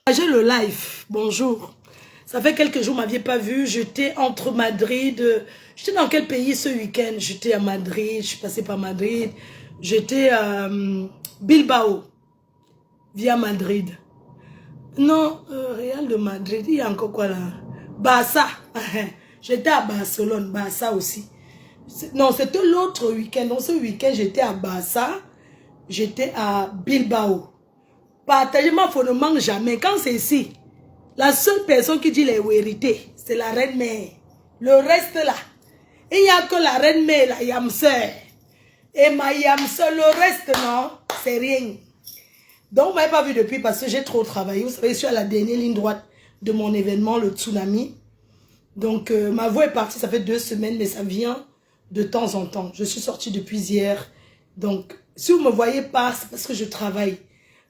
J'ai le live. Bonjour. Ça fait quelques jours, vous ne m'aviez pas vu. J'étais entre Madrid. J'étais dans quel pays ce week-end? J'étais à Madrid. Je suis passée par Madrid. J'étais à Bilbao. Via Madrid. Non, Real de Madrid. Il y a encore quoi là? Barça. J'étais à Barcelone. Barça aussi. Non, c'était l'autre week-end. Donc ce week-end, j'étais à Barça. J'étais à Bilbao. Partagez-moi, il ne manque jamais. Quand c'est ici, la seule personne qui dit les vérités, c'est la reine mère. Le reste là, il n'y a que la reine mère, la yamseur. Et ma yamseur, le reste non, c'est rien. Donc, vous ne m'avez pas vu depuis parce que j'ai trop travaillé. Vous savez, je suis à la dernière ligne droite de mon événement, le tsunami. Donc, ma voix est partie, ça fait 2 semaines, mais ça vient de temps en temps. Je suis sortie depuis hier. Donc, si vous ne me voyez pas, c'est parce que je travaille.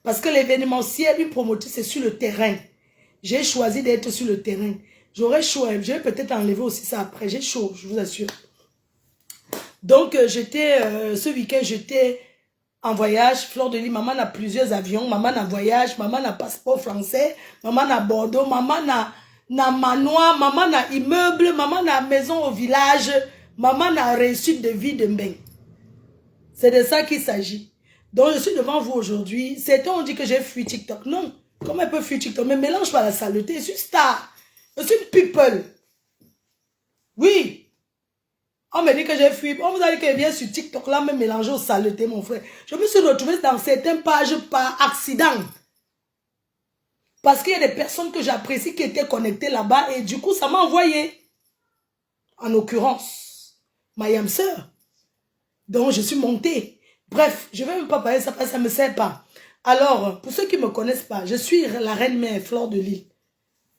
Parce que l'événementiel, une promotrice, c'est sur le terrain. J'ai choisi d'être sur le terrain. J'aurais chaud, je vais peut-être enlever aussi ça après. J'ai chaud, je vous assure. Donc, ce week-end, j'étais en voyage. Fleur de Lys, maman a plusieurs avions. Maman a voyage, maman a passeport français. Maman a Bordeaux, maman a manoir, maman a immeuble, maman a maison au village. Maman a réussite de vie de Mbeng. C'est de ça qu'il s'agit. Donc, je suis devant vous aujourd'hui. Certains ont dit que j'ai fui TikTok. Non. Comment elle peut fuir TikTok? Mais mélange pas la saleté. Je suis star. Je suis people. Oui. On me dit que j'ai fui. On vous a dit que je viens sur TikTok là, me mélanger aux saletés, mon frère. Je me suis retrouvée dans certaines pages par accident. Parce qu'il y a des personnes que j'apprécie qui étaient connectées là-bas. Et du coup, ça m'a envoyé. En l'occurrence, ma yam sœur. Donc, je suis montée. Bref, je ne vais même pas parler de ça parce que ça ne me sert pas. Alors, pour ceux qui ne me connaissent pas, je suis la reine mère Fleur de Lys.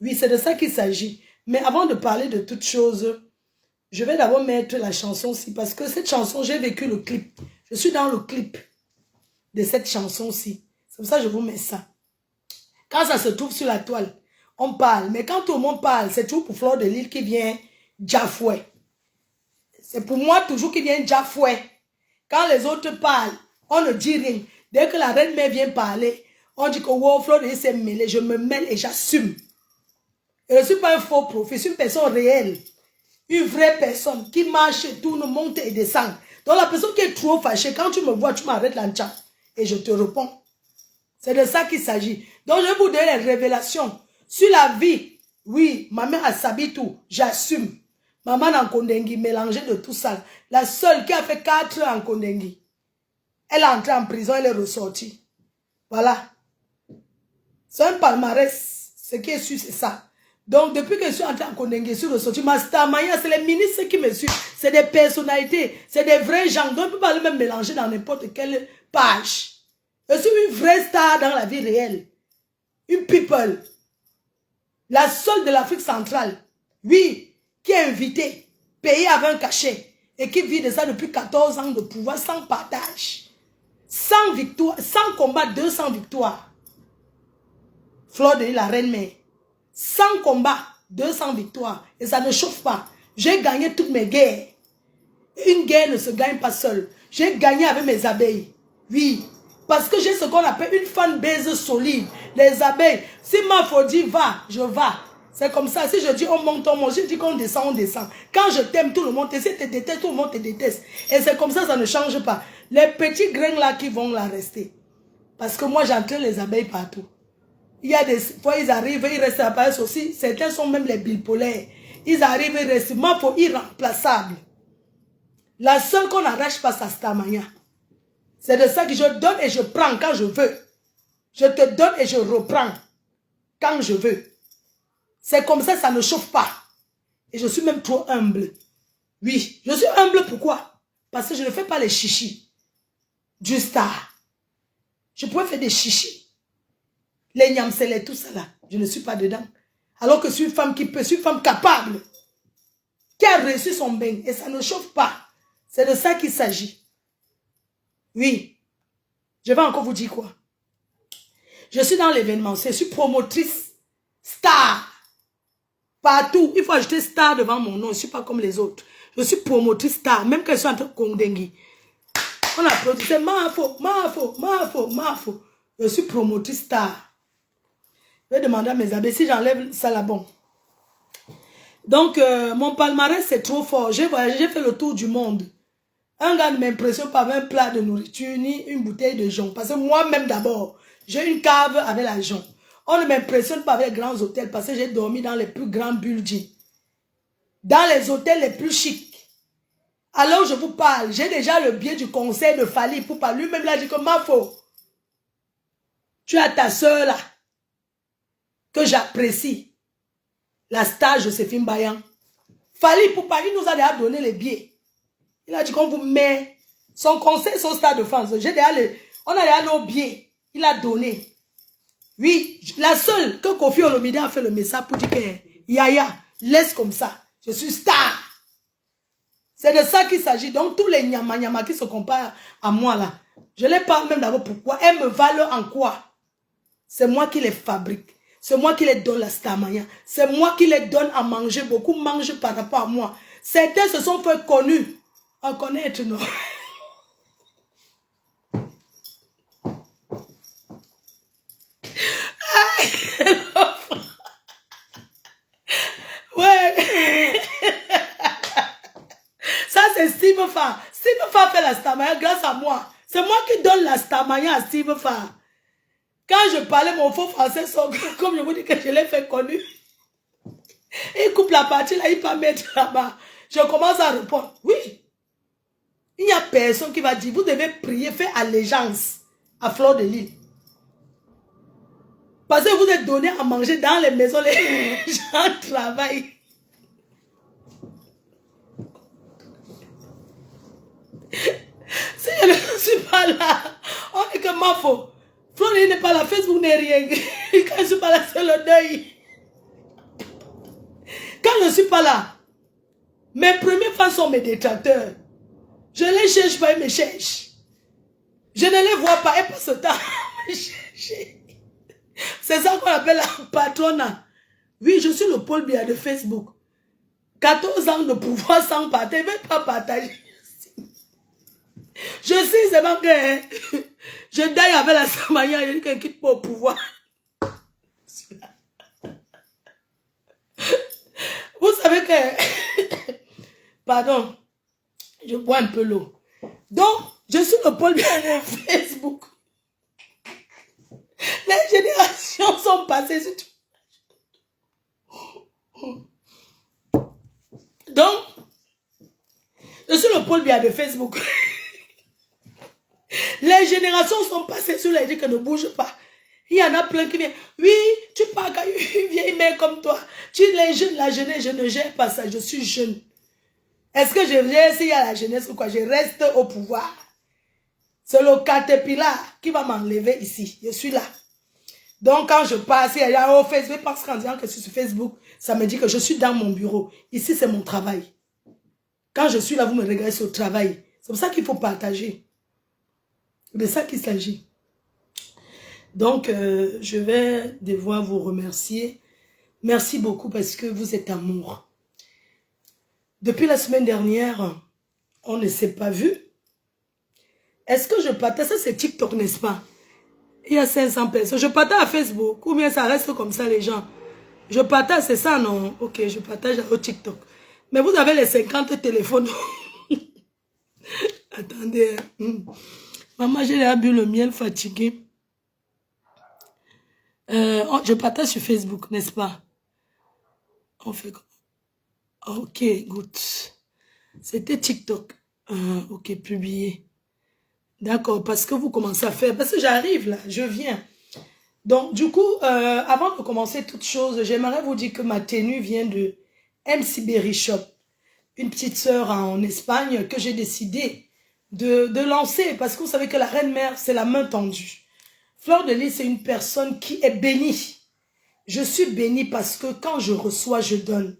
Oui, c'est de ça qu'il s'agit. Mais avant de parler de toutes choses, je vais d'abord mettre la chanson-ci. Parce que cette chanson, j'ai vécu le clip. Je suis dans le clip de cette chanson-ci. C'est pour ça que je vous mets ça. Quand ça se trouve sur la toile, on parle. Mais quand tout le monde parle, c'est toujours pour Fleur de Lys qui vient Jafoué. C'est pour moi toujours qui vient Jafoué. Quand les autres parlent, on ne dit rien. Dès que la reine mère vient parler, on dit que wow, Fleur de Lys s'est mêlée. Je me mêle et j'assume. Je ne suis pas un faux profil, je suis une personne réelle. Une vraie personne qui marche et tourne, monte et descend. Donc la personne qui est trop fâchée, quand tu me vois, tu m'arrêtes l'enchant. Et je te réponds. C'est de ça qu'il s'agit. Donc je vais vous donner les révélations sur la vie. Oui, ma mère a sabi tout. J'assume. Maman en Kondengi, mélangée de tout ça. La seule qui a fait 4 ans en Kondengi. Elle est entrée en prison, elle est ressortie. Voilà. C'est un palmarès. Ce qui est sûr, c'est ça. Donc, depuis que je suis entrée en Kondengi, je suis ressortie. Ma Starmania, c'est les ministres qui me suivent. C'est des personnalités. C'est des vrais gens. Donc, on ne peut pas le même mélanger dans n'importe quelle page. Je suis une vraie star dans la vie réelle. Une people. La seule de l'Afrique centrale. Oui. Qui est invitée, payée avec un cachet. Et qui vit de ça depuis 14 ans de pouvoir sans partage. Sans victoire, sans combat, 200 victoires. Fleur de Lys, la reine mère. Sans combat, 200 victoires. Et ça ne chauffe pas. J'ai gagné toutes mes guerres. Une guerre ne se gagne pas seule. J'ai gagné avec mes abeilles. Oui. Parce que j'ai ce qu'on appelle une fanbase solide. Les abeilles. Si ma faut dire va, je vais. C'est comme ça. Si je dis on monte, on monte. Si je dis qu'on descend, on descend. Quand je t'aime, tout le monde te déteste, tout le monde te déteste. Et c'est comme ça, ça ne change pas. Les petits grains là qui vont là rester. Parce que moi, j'entraîne les abeilles partout. Il y a des fois, ils arrivent, ils restent à Paris aussi. Certains sont même les bipolaires. Ils arrivent, ils restent. Moi, il faut irremplaçable. La seule qu'on n'arrache pas, c'est Starmania. C'est de ça que je donne et je prends quand je veux. Je te donne et je reprends quand je veux. C'est comme ça, ça ne chauffe pas. Et je suis même trop humble. Oui, je suis humble, pourquoi? Parce que je ne fais pas les chichis du star. Je pourrais faire des chichis. Les nyamsele, tout ça là, je ne suis pas dedans. Alors que je suis une femme qui peut, je suis une femme capable, qui a reçu son bain et ça ne chauffe pas. C'est de ça qu'il s'agit. Oui, je vais encore vous dire quoi. Je suis dans l'événement, je suis promotrice star. Partout, il faut ajouter star devant mon nom, je ne suis pas comme les autres. Je suis promotrice star, même quand je suis en train de Kondengi. On applaudit, c'est Mafo, Mafo, Mafo, Mafo. Je suis promotrice star. Je vais demander à mes amis si j'enlève ça là, bon. Donc, mon palmarès, c'est trop fort. J'ai voyagé, j'ai fait le tour du monde. Un gars ne m'impressionne pas avec un plat de nourriture ni une bouteille de jonc. Parce que moi-même d'abord, j'ai une cave avec la jonc. On ne m'impressionne pas avec les grands hôtels parce que j'ai dormi dans les plus grands buildings. Dans les hôtels les plus chics. Alors je vous parle, j'ai déjà le billet du conseil de Fali pour parler. Lui-même là, dit que Mafo, tu as ta soeur là, que j'apprécie. La star Joséphine Bayan. Fali pour Paris nous a déjà donné les billets. Il a dit qu'on vous met son conseil, son stade de France. On a déjà nos billets. Il a donné. Oui, la seule que Kofi Olomide a fait le message pour dire que Yaya, laisse comme ça. Je suis star. C'est de ça qu'il s'agit. Donc tous les nyama qui se comparent à moi là, je les parle même d'abord pourquoi. Elles me valent en quoi? C'est moi qui les fabrique. C'est moi qui les donne la stamaya. C'est moi qui les donne à manger. Beaucoup mangent par rapport à moi. Certains se sont fait connus. À connaître, non. Ouais. Ça, c'est Steve Fa. Steve Fa fait la stamaya grâce à moi. C'est moi qui donne la stamaya à Steve Fa. Quand je parlais mon faux français, comme je vous dis que je l'ai fait connu. Il coupe la partie là, il peut mettre là-bas. Je commence à répondre. Oui. Il n'y a personne qui va dire, vous devez prier, faire allégeance à Fleur de Lys. Parce que vous êtes donné à manger dans les maisons, les gens travaillent. Si je ne suis pas là, on dit que ma faute. Fleur de Lys n'est pas là, Facebook n'est rien. Quand je ne suis pas là, c'est le deuil. Quand je ne suis pas là, mes premiers fans sont mes détracteurs. Je ne les cherche pas, ils me cherchent. Je ne les vois pas, ils passent le temps à me chercher. C'est ça qu'on appelle la patronat. Oui, je suis le Paul Biya de Facebook. 14 ans de pouvoir sans partager, je ne vais pas partager. Je sais seulement que je daille avec la Samaya, je dis qu'elle quitte pas au pouvoir. Vous savez que... Pardon, je bois un peu l'eau. Donc, je suis le Paul Biya de Facebook. Les générations sont passées sur tout. Donc, je suis le Paul Biya de Facebook. Les générations sont passées sur les gens qui ne bougent pas. Il y en a plein qui viennent. Oui, tu parles à une vieille mère comme toi. Tu les jeunes, la jeunesse, je ne gère pas ça. Je suis jeune. Est-ce que je gère s'il y a la jeunesse ou quoi? Je reste au pouvoir. C'est le caterpillar qui va m'enlever ici. Je suis là. Donc, quand je passe, il y a au Facebook, parce qu'en disant que je suis sur Facebook, ça me dit que je suis dans mon bureau. Ici, c'est mon travail. Quand je suis là, vous me regardez sur le travail. C'est pour ça qu'il faut partager. C'est de ça qu'il s'agit. Donc, je vais devoir vous remercier. Merci beaucoup parce que vous êtes amour. Depuis la semaine dernière, on ne s'est pas vu. Est-ce que je partage? Ça, c'est TikTok, n'est-ce pas? Il y a 500 personnes. Je partage à Facebook. Ou bien ça reste comme ça, les gens. Je partage, c'est ça, non? Ok, je partage au TikTok. Mais vous avez les 50 téléphones. Attendez. Maman, j'ai déjà bu le miel fatigué. Je partage sur Facebook, n'est-ce pas? On fait quoi? Ok, good. C'était TikTok. Ok, publié. D'accord, parce que vous commencez à faire... Parce que j'arrive là, je viens. Donc, du coup, avant de commencer toute chose, j'aimerais vous dire que ma tenue vient de MC Berry Shop, une petite sœur en Espagne que j'ai décidé de lancer. Parce que vous savez que la reine-mère, c'est la main tendue. Fleur de Lys, c'est une personne qui est bénie. Je suis bénie parce que quand je reçois, je donne.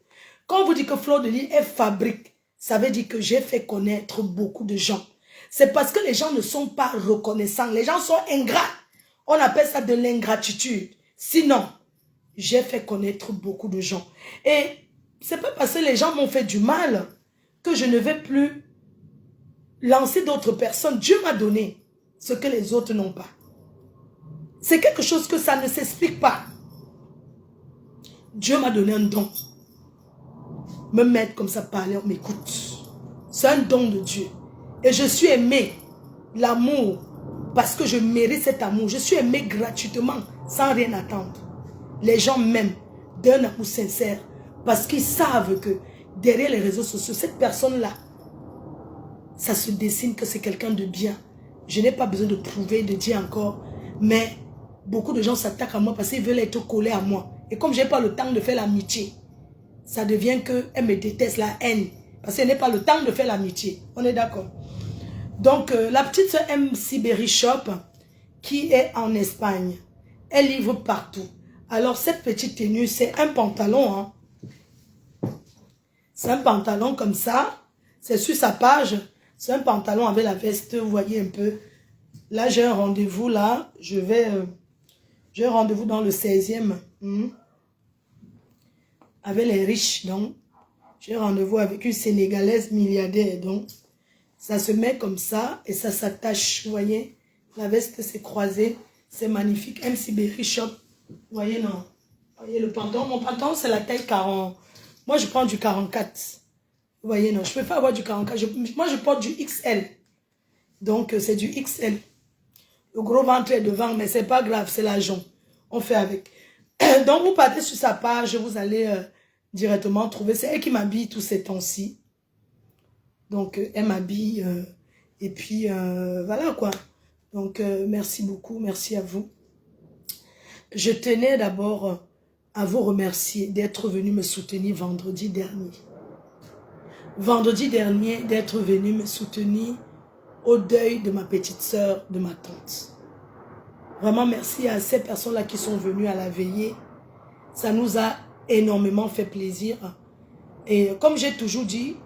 Quand on vous dit que Fleur de Lys est fabrique, ça veut dire que j'ai fait connaître beaucoup de gens. C'est parce que les gens ne sont pas reconnaissants. Les gens sont ingrats. On appelle ça de l'ingratitude. Sinon, j'ai fait connaître beaucoup de gens. Et c'est pas parce que les gens m'ont fait du mal que je ne vais plus lancer d'autres personnes. Dieu m'a donné ce que les autres n'ont pas. C'est quelque chose que ça ne s'explique pas. Dieu m'a donné un don. Me mettre comme ça, parler, on m'écoute. C'est un don de Dieu. Et je suis aimé. L'amour, parce que je mérite cet amour. Je suis aimé gratuitement, sans rien attendre. Les gens m'aiment d'un amour sincère. Parce qu'ils savent que derrière les réseaux sociaux, cette personne-là, ça se dessine que c'est quelqu'un de bien. Je n'ai pas besoin de prouver, de dire encore. Mais beaucoup de gens s'attaquent à moi parce qu'ils veulent être collés à moi. Et comme je n'ai pas le temps de faire l'amitié, ça devient qu'elle me déteste, la haine. Parce qu'elle n'a pas le temps de faire l'amitié. On est d'accord? Donc, la petite soeur MC Berry Shop, qui est en Espagne, elle livre partout. Alors, cette petite tenue, c'est un pantalon. Hein. C'est un pantalon comme ça. C'est sur sa page. C'est un pantalon avec la veste, vous voyez un peu. Là, j'ai un rendez-vous, là. J'ai un rendez-vous dans le 16e. Avec les riches, donc. J'ai un rendez-vous avec une Sénégalaise milliardaire, donc. Ça se met comme ça et ça s'attache, vous voyez. La veste s'est croisée. C'est magnifique. MC Berry Shop. Vous voyez, non? Vous voyez le pantalon. Mon pantalon, c'est la taille 40. Moi, je prends du 44. Vous voyez, non? Je ne peux pas avoir du 44. Moi, je porte du XL. Donc, c'est du XL. Le gros ventre est devant, mais ce n'est pas grave. C'est l'argent. On fait avec. Donc, vous partez sur sa page. Vous allez directement trouver. C'est elle qui m'habille tous ces temps-ci. Donc, elle m'habille. Et puis, voilà quoi. Donc, merci beaucoup. Merci à vous. Je tenais d'abord à vous remercier d'être venu me soutenir vendredi dernier. Vendredi dernier, d'être venu me soutenir au deuil de ma petite sœur, de ma tante. Vraiment, merci à ces personnes-là qui sont venues à la veillée. Ça nous a énormément fait plaisir. Et comme j'ai toujours dit,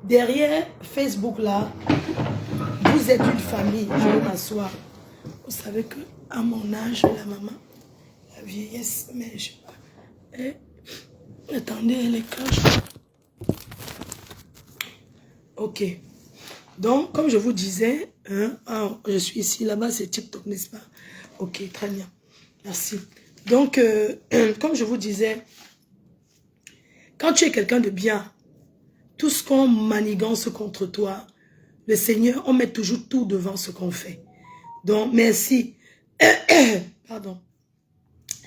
derrière Facebook là, vous êtes une famille. Je vais m'asseoir. Vous savez que à mon âge, la maman, la vieillesse, mais je sais pas. Attendez, elle est cache. Ok. Donc, comme je vous disais, je suis ici, là-bas, c'est TikTok, n'est-ce pas? Ok, très bien. Merci. Donc, comme je vous disais, quand tu es quelqu'un de bien, tout ce qu'on manigance contre toi, le Seigneur, on met toujours tout devant ce qu'on fait. Donc, merci. Pardon.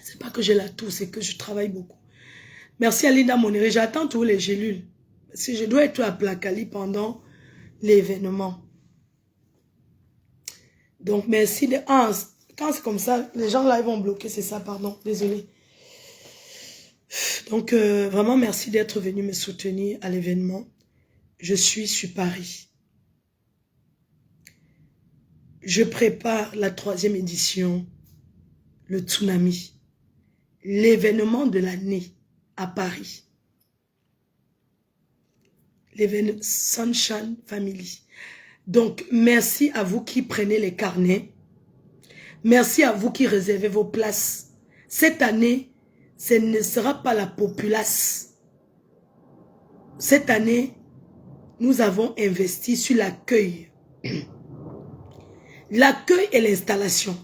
C'est pas que j'ai la toux, c'est que je travaille beaucoup. Merci à Linda Monéré. J'attends tous les gélules. Parce que je dois être à Placali pendant l'événement. Donc, merci de... Ah, quand c'est comme ça, les gens là, ils vont bloquer. C'est ça, pardon. Désolé. Donc, vraiment, merci d'être venu me soutenir à l'événement. Je suis sur Paris. Je prépare la 3e édition, le Tsunami. L'événement de l'année à Paris. L'événement Sunshine Family. Donc, merci à vous qui prenez les carnets. Merci à vous qui réservez vos places. Cette année, ce ne sera pas la populace. Cette année, nous avons investi sur l'accueil. L'accueil et l'installation.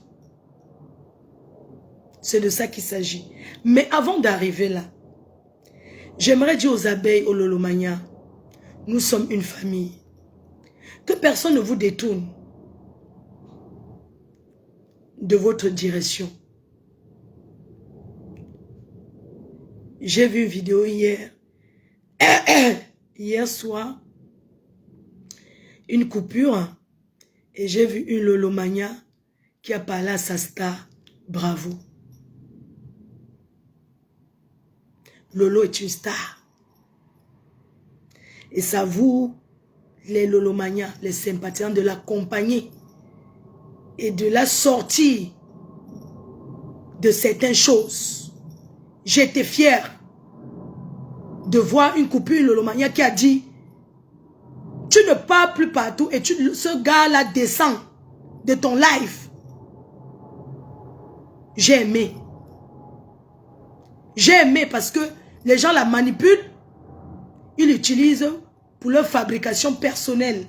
C'est de ça qu'il s'agit. Mais avant d'arriver là, j'aimerais dire aux abeilles, aux Lolomania, nous sommes une famille. Que personne ne vous détourne de votre direction. J'ai vu une vidéo hier, hier soir, une coupure, et j'ai vu une Lolomania qui a parlé à sa star. Bravo. Lolo est une star. Et ça vous, les Lolomania, les sympathisants, de l'accompagner et de la sortir de certaines choses. J'étais fier de voir une coupure Lolomania qui a dit: tu ne pars plus partout et ce gars-là descend de ton live. J'ai aimé. J'ai aimé parce que les gens la manipulent. Ils l'utilisent pour leur fabrication personnelle.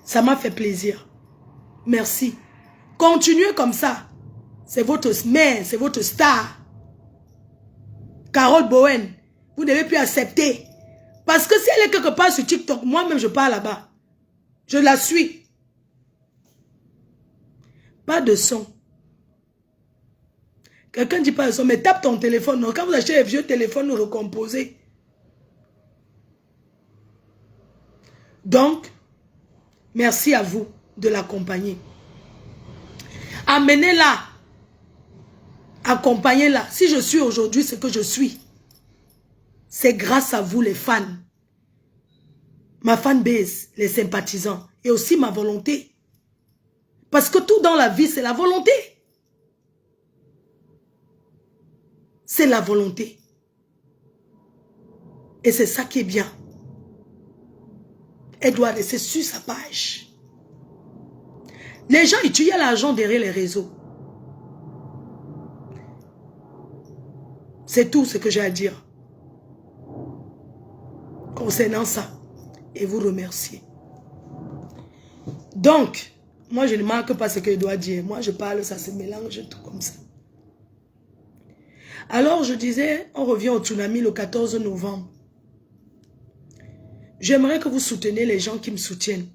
Ça m'a fait plaisir. Merci. Continuez comme ça. C'est votre mère, c'est votre star. Carole Bowen, vous ne devez plus accepter. Parce que si elle est quelque part sur TikTok, moi-même je pars là-bas. Je la suis. Pas de son. Quelqu'un dit pas de son, mais tape ton téléphone. Non, quand vous achetez un vieux téléphone recomposé. Donc, merci à vous de l'accompagner. Amenez-la. Accompagnez-la. Si je suis aujourd'hui ce que je suis, c'est grâce à vous les fans. Ma fanbase, les sympathisants. Et aussi ma volonté. Parce que tout dans la vie, c'est la volonté. C'est la volonté. Et c'est ça qui est bien. Elle doit rester sur sa page. Les gens utilisent l'argent derrière les réseaux. C'est tout ce que j'ai à dire concernant ça. Et vous remercier. Donc, moi je ne manque pas ce que je dois dire. Moi je parle, ça se mélange tout comme ça. Alors je disais, on revient au tsunami le 14 novembre. J'aimerais que vous souteniez les gens qui me soutiennent.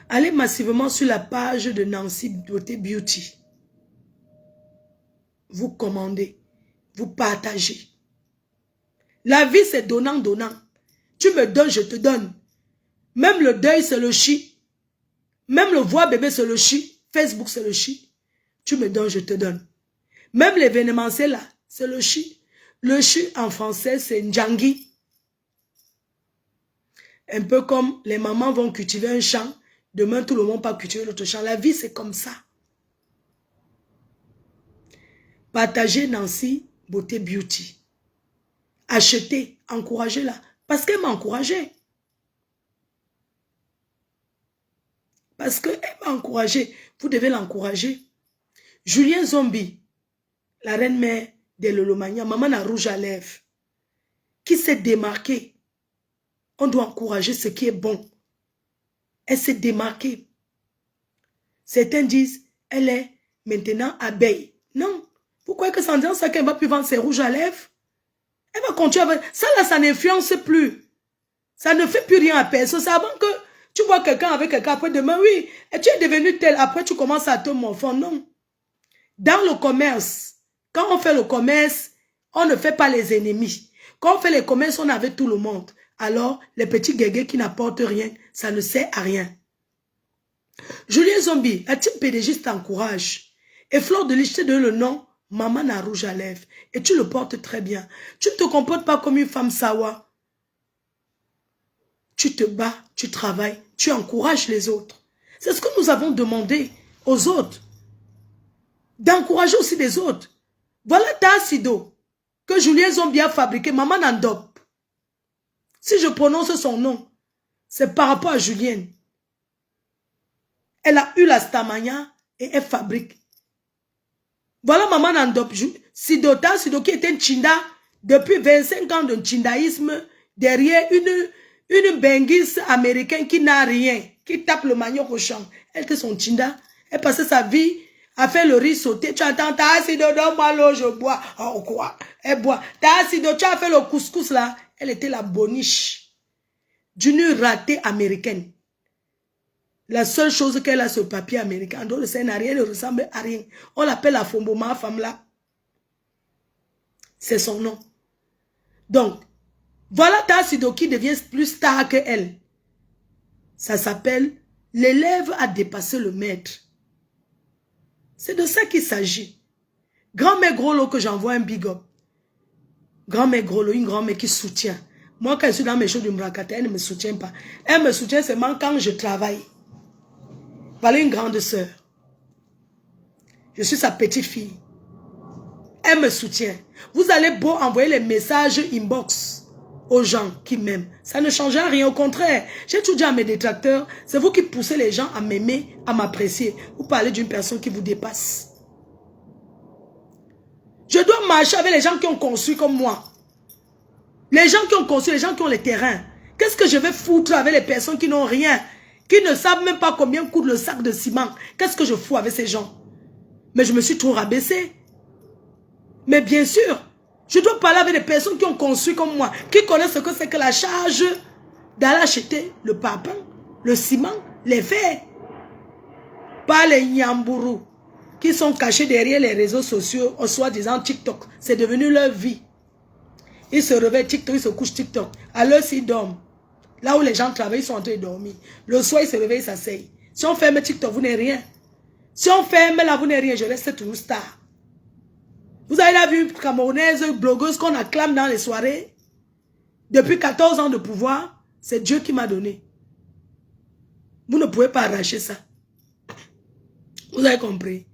Allez massivement sur la page de Nancy Beauté Beauty. Vous commandez, vous partagez. La vie c'est donnant. Tu me donnes, je te donne. Même le deuil c'est le chi. Même le voir bébé c'est le chi. Facebook c'est le chi. Tu me donnes, je te donne. Même l'événementiel là, c'est le chi. Le chi en français c'est Ndjangi. Un peu comme les mamans vont cultiver un champ, demain tout le monde va cultiver l'autre champ. La vie c'est comme ça. Partagez Nancy Beauté Beauty. Achetez, encouragez-la. Parce qu'elle m'a encouragé. Parce qu'elle m'a encouragé. Vous devez l'encourager. Julien Zombie, la reine-mère de Lolomania, maman à rouge à lèvres, qui s'est démarquée. On doit encourager ce qui est bon. Elle s'est démarquée. Certains disent, elle est maintenant abeille. Non. Vous croyez que sans dire ça qu'elle va plus vendre ses rouges à lèvres? Elle va continuer avec... Ça là, ça n'influence plus. Ça ne fait plus rien à personne. C'est avant que tu vois quelqu'un avec quelqu'un après demain, oui, et tu es devenu tel, après tu commences à te morfondre. Non. Dans le commerce, quand on fait le commerce, on ne fait pas les ennemis. Quand on fait les commerces, on est avec tout le monde. Alors, les petits guégués qui n'apportent rien, ça ne sert à rien. Julien Zombie, la team PDG t'encourage. Et Fleur de Lich te donne le nom Maman à rouge à lèvres. Et tu le portes très bien. Tu ne te comportes pas comme une femme sawa. Tu te bats, tu travailles, tu encourages les autres. C'est ce que nous avons demandé aux autres. D'encourager aussi les autres. Voilà Tassido que Julien Zombie a fabriqué, Maman Nandop. Si je prononce son nom, c'est par rapport à Julienne. Elle a eu la stamania et elle fabrique. Voilà Maman Nandop. Sido qui était un Tchinda depuis 25 ans de Tchindaïsme derrière une benguise américaine qui n'a rien, qui tape le manioc au champ. Elle était son Tchinda. Elle passait sa vie à faire le riz sauté. Tu entends, Tassido, donne-moi l'eau, je bois. Oh quoi? Elle boit. Tassido, tu as fait le couscous là. Elle était la boniche d'une ratée américaine. La seule chose qu'elle a sur papier américain, dans le scénario, elle ne ressemble à rien. On l'appelle la Fomboma, femme là. C'est son nom. Donc, voilà Tassido qui devient plus star que elle. Ça s'appelle l'élève a dépassé le maître. C'est de ça qu'il s'agit. Grand-mère Grolo que j'envoie un big up. Grand-mère Grolo, une grand-mère qui soutient. Moi, quand je suis dans mes choses de Mrakata, elle ne me soutient pas. Elle me soutient seulement quand je travaille. Voilà une grande sœur. Je suis sa petite fille. Elle me soutient. Vous allez beau envoyer les messages inbox aux gens qui m'aiment. Ça ne change rien, au contraire. J'ai tout dit à mes détracteurs, c'est vous qui poussez les gens à m'aimer, à m'apprécier. Vous parlez d'une personne qui vous dépasse. Je dois marcher avec les gens qui ont construit comme moi. Les gens qui ont construit, les gens qui ont les terrains. Qu'est-ce que je vais foutre avec les personnes qui n'ont rien, qui ne savent même pas combien coûte le sac de ciment? Qu'est-ce que je fous avec ces gens? Mais je me suis trop rabaissé. Mais bien sûr, Je dois parler avec des personnes qui ont construit comme moi, qui connaissent ce que c'est que la charge d'aller acheter le parpaing, le ciment, les fers. Pas les nyambourous qui sont cachés derrière les réseaux sociaux, en soi-disant TikTok. C'est devenu leur vie. Ils se réveillent TikTok, ils se couchent TikTok. À l'heure s'ils dorment. Là où les gens travaillent, ils sont en train de dormir. Le soir, ils se réveillent, ils s'asseyent. Si on ferme TikTok, vous n'êtes rien. Si on ferme là, vous n'êtes rien. Je reste toujours star. Vous avez là vu une Camerounaise, blogueuse qu'on acclame dans les soirées. Depuis 14 ans de pouvoir, c'est Dieu qui m'a donné. Vous ne pouvez pas arracher ça. Vous avez compris?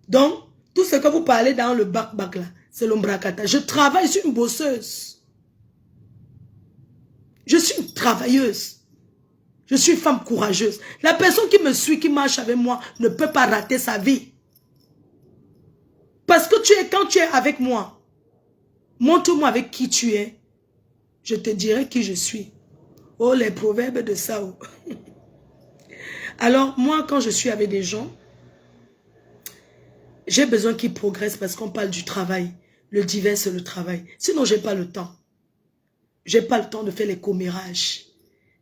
Donc, tout ce que vous parlez dans le bac là, c'est l'ombracata. Je travaille, je suis une bosseuse. Je suis une travailleuse. Je suis une femme courageuse. La personne qui me suit, qui marche avec moi, ne peut pas rater sa vie. Parce que quand tu es avec moi, montre-moi avec qui tu es. Je te dirai qui je suis. Oh, les proverbes de Sao. Alors, moi, quand je suis avec des gens, j'ai besoin qu'ils progressent parce qu'on parle du travail. Le divers, c'est le travail. Sinon, je n'ai pas le temps. Je n'ai pas le temps de faire les commérages.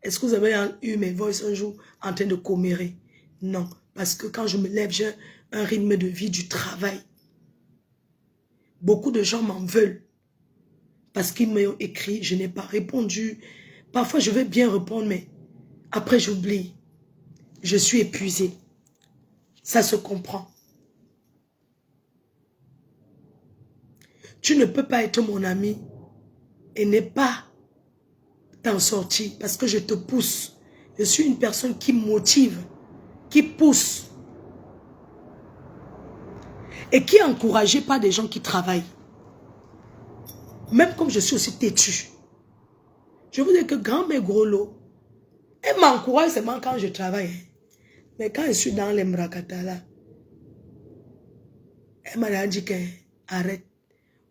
Est-ce que vous avez eu mes voix un jour en train de commérer? Non. Parce que quand je me lève, j'ai un rythme de vie du travail. Beaucoup de gens m'en veulent. Parce qu'ils m'ont écrit, je n'ai pas répondu. Parfois, je vais bien répondre, mais après, j'oublie. Je suis épuisée. Ça se comprend. Tu ne peux pas être mon ami et ne pas t'en sortir parce que je te pousse. Je suis une personne qui motive, qui pousse et qui est encouragée par des gens qui travaillent. Même comme je suis aussi têtue. Je vous dis que grand-mère Grolo, elle m'encourage seulement quand je travaille. Mais quand je suis dans les mrakata là, elle m'a dit qu'arrête.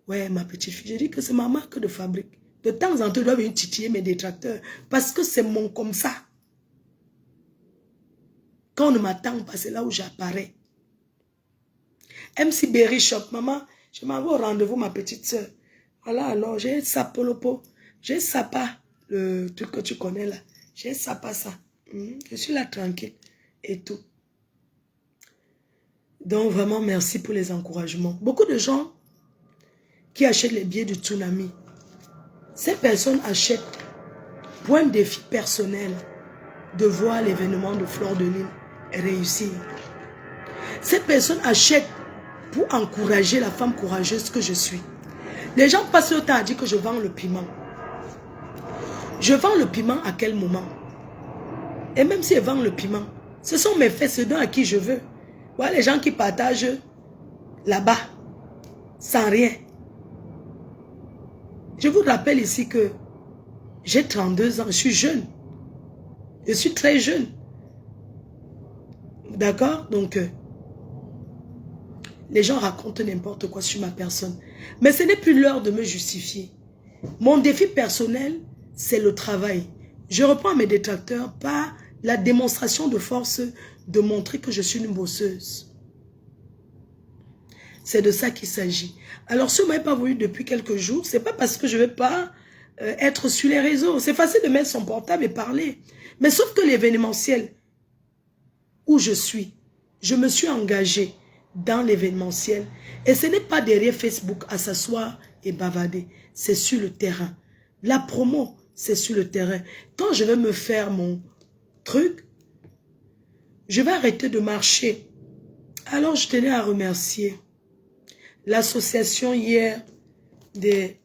Ouais, ma petite fille. Je dis que c'est ma marque de fabrique. De temps en temps, je dois venir titiller mes détracteurs. Parce que c'est mon comme ça. Quand on ne m'attend pas, c'est là où j'apparais. MC Berry Shop, maman, je m'en vais au rendez-vous, ma petite soeur. Voilà, alors, j'ai Sapolopo. J'ai Sapa, le truc que tu connais là. J'ai Sapa ça. Je suis là tranquille et tout. Donc, vraiment, merci pour les encouragements. Beaucoup de gens qui achètent les billets du tsunami. Ces personnes achètent pour un défi personnel de voir l'événement de Fleur de Lys réussir. Ces personnes achètent pour encourager la femme courageuse que je suis. Les gens passent le temps à dire que je vends le piment. Je vends le piment à quel moment? Et même si je vends le piment, ce sont mes faits, ceux à qui je veux. Voilà les gens qui partagent là-bas, sans rien. Je vous rappelle ici que j'ai 32 ans, je suis jeune. Je suis très jeune. D'accord? Donc, les gens racontent n'importe quoi sur ma personne. Mais ce n'est plus l'heure de me justifier. Mon défi personnel, c'est le travail. Je reprends à mes détracteurs par la démonstration de force de montrer que je suis une bosseuse. C'est de ça qu'il s'agit. Alors, si vous ne m'avez pas vu depuis quelques jours, ce n'est pas parce que je ne vais pas être sur les réseaux. C'est facile de mettre son portable et parler. Mais sauf que l'événementiel où je suis, je me suis engagée dans l'événementiel. Et ce n'est pas derrière Facebook à s'asseoir et bavarder. C'est sur le terrain. La promo, c'est sur le terrain. Quand je vais me faire mon truc, je vais arrêter de marcher. Alors, je tenais à remercier l'association hier des...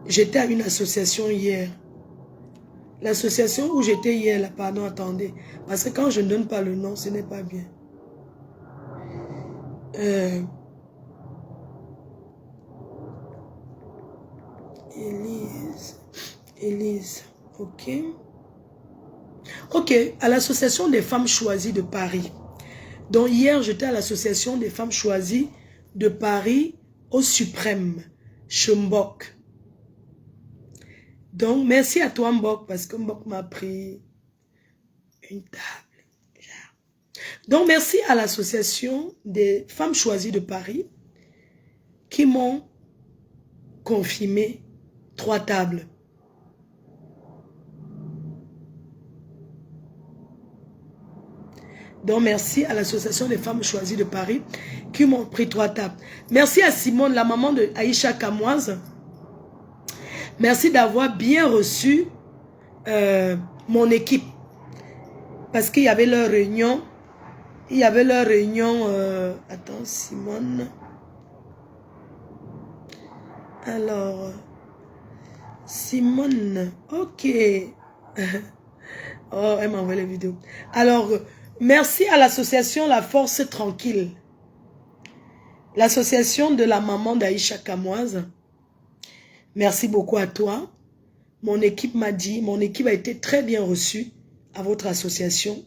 J'étais à une association hier. L'association où j'étais hier, là, pardon, attendez. Parce que quand je ne donne pas le nom, ce n'est pas bien. Élise, ok. Ok, à l'association des femmes choisies de Paris. Donc hier, j'étais à l'association des femmes choisies de Paris au Suprême, chez Mbok. Donc, merci à toi Mbok, parce que Mbok m'a pris une table. Donc, merci à l'association des femmes choisies de Paris qui m'ont confirmer 3 tables. Donc, merci à l'association des femmes choisies de Paris qui m'ont pris 3 tables. Merci à Simone, la maman de Aïcha Kamoise. Merci d'avoir bien reçu mon équipe. Parce qu'il y avait leur réunion. Il y avait leur réunion. Attends, Simone. Alors, Simone. Ok. Oh, elle m'a envoyé les vidéos. Alors, merci à l'association La Force Tranquille. L'association de la maman d'Aïcha Kamoise. Merci beaucoup à toi. Mon équipe m'a dit, mon équipe a été très bien reçue à votre association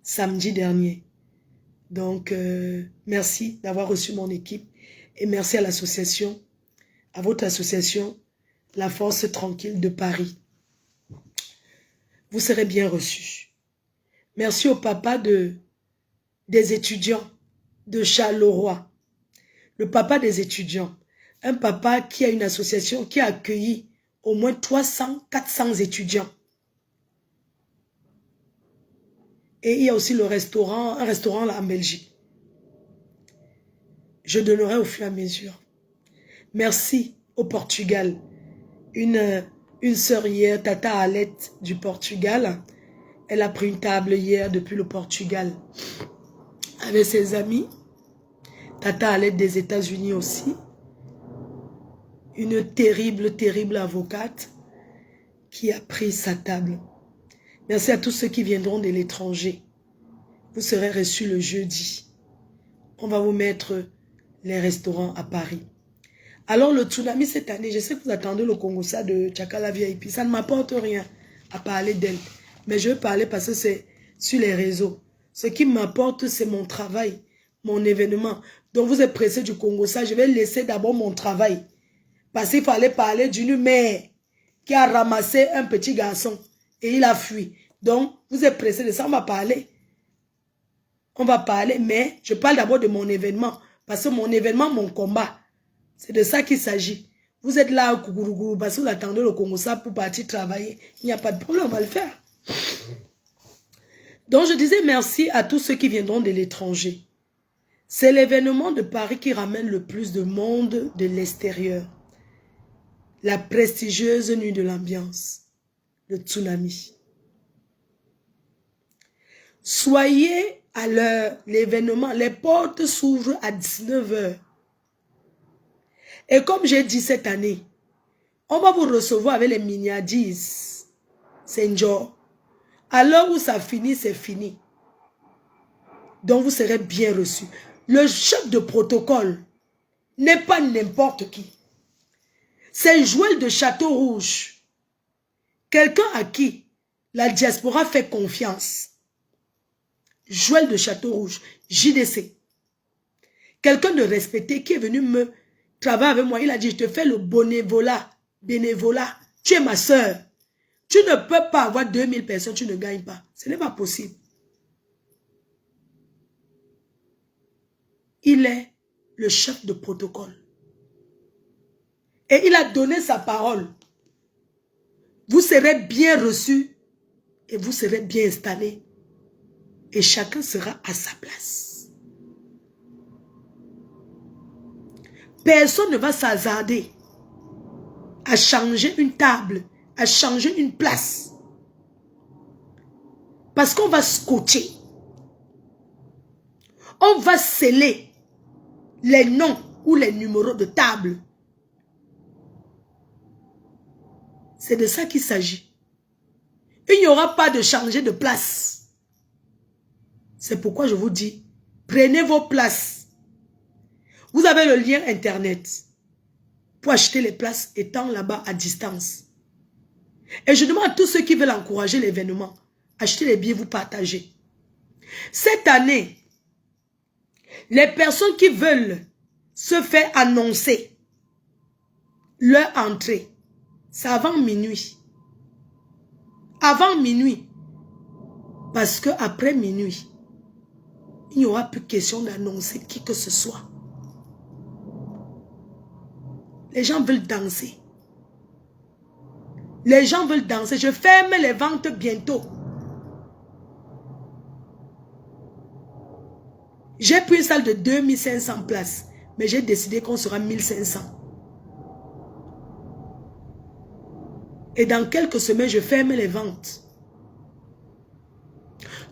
samedi dernier. Donc, merci d'avoir reçu mon équipe et merci à l'association, à votre association, La Force Tranquille de Paris. Vous serez bien reçus. Merci au papa des étudiants de Charleroi. Le papa des étudiants. Un papa qui a une association qui a accueilli au moins 300, 400 étudiants. Et il y a aussi le restaurant, un restaurant là en Belgique. Je donnerai au fur et à mesure. Merci au Portugal. Une sœur hier, Tata Alette du Portugal, elle a pris une table hier depuis le Portugal avec ses amis. Tata Alette des États-Unis aussi. Une terrible, terrible avocate qui a pris sa table. Merci à tous ceux qui viendront de l'étranger. Vous serez reçus le jeudi. On va vous mettre les restaurants à Paris. Alors le tsunami cette année, je sais que vous attendez le Congossa de Tchakala VIP. Ça ne m'apporte rien à parler d'elle. Mais je vais parler parce que c'est sur les réseaux. Ce qui m'apporte, c'est mon travail, mon événement. Donc vous êtes pressé du Congossa, je vais laisser d'abord mon travail. Parce qu'il fallait parler d'une mère qui a ramassé un petit garçon et il a fui. Donc, vous êtes pressé de ça, on va parler. On va parler, mais je parle d'abord de mon événement. Parce que mon événement, mon combat, c'est de ça qu'il s'agit. Vous êtes là, coucou, parce que vous attendez le Congossa pour partir travailler. Il n'y a pas de problème, on va le faire. Donc, je disais merci à tous ceux qui viendront de l'étranger. C'est l'événement de Paris qui ramène le plus de monde de l'extérieur. La prestigieuse nuit de l'ambiance, le tsunami. Soyez à l'heure, l'événement, les portes s'ouvrent à 19 h. Et comme j'ai dit cette année, on va vous recevoir avec les miniadis. C'est un jour. À l'heure où ça finit, c'est fini. Donc vous serez bien reçus. Le chef de protocole n'est pas n'importe qui. C'est Joël de Château-Rouge. Quelqu'un à qui la diaspora fait confiance. Joël de Château-Rouge, JDC. Quelqu'un de respecté qui est venu me travailler avec moi. Il a dit, je te fais le bénévolat. Tu es ma soeur. Tu ne peux pas avoir 2000 personnes, tu ne gagnes pas. Ce n'est pas possible. Il est le chef de protocole. Et il a donné sa parole. Vous serez bien reçus et vous serez bien installés. Et chacun sera à sa place. Personne ne va s'hasarder à changer une table, à changer une place. Parce qu'on va scotcher. On va sceller les noms ou les numéros de table. C'est de ça qu'il s'agit. Il n'y aura pas de changer de place. C'est pourquoi je vous dis, prenez vos places. Vous avez le lien internet pour acheter les places étant là-bas à distance. Et je demande à tous ceux qui veulent encourager l'événement, achetez les billets, vous partagez. Cette année, les personnes qui veulent se faire annoncer leur entrée, c'est avant minuit. Avant minuit. Parce qu'après minuit, il n'y aura plus question d'annoncer qui que ce soit. Les gens veulent danser. Les gens veulent danser. Je ferme les ventes bientôt. J'ai pris une salle de 2500 places. Mais j'ai décidé qu'on sera 1500. Et dans quelques semaines, je ferme les ventes.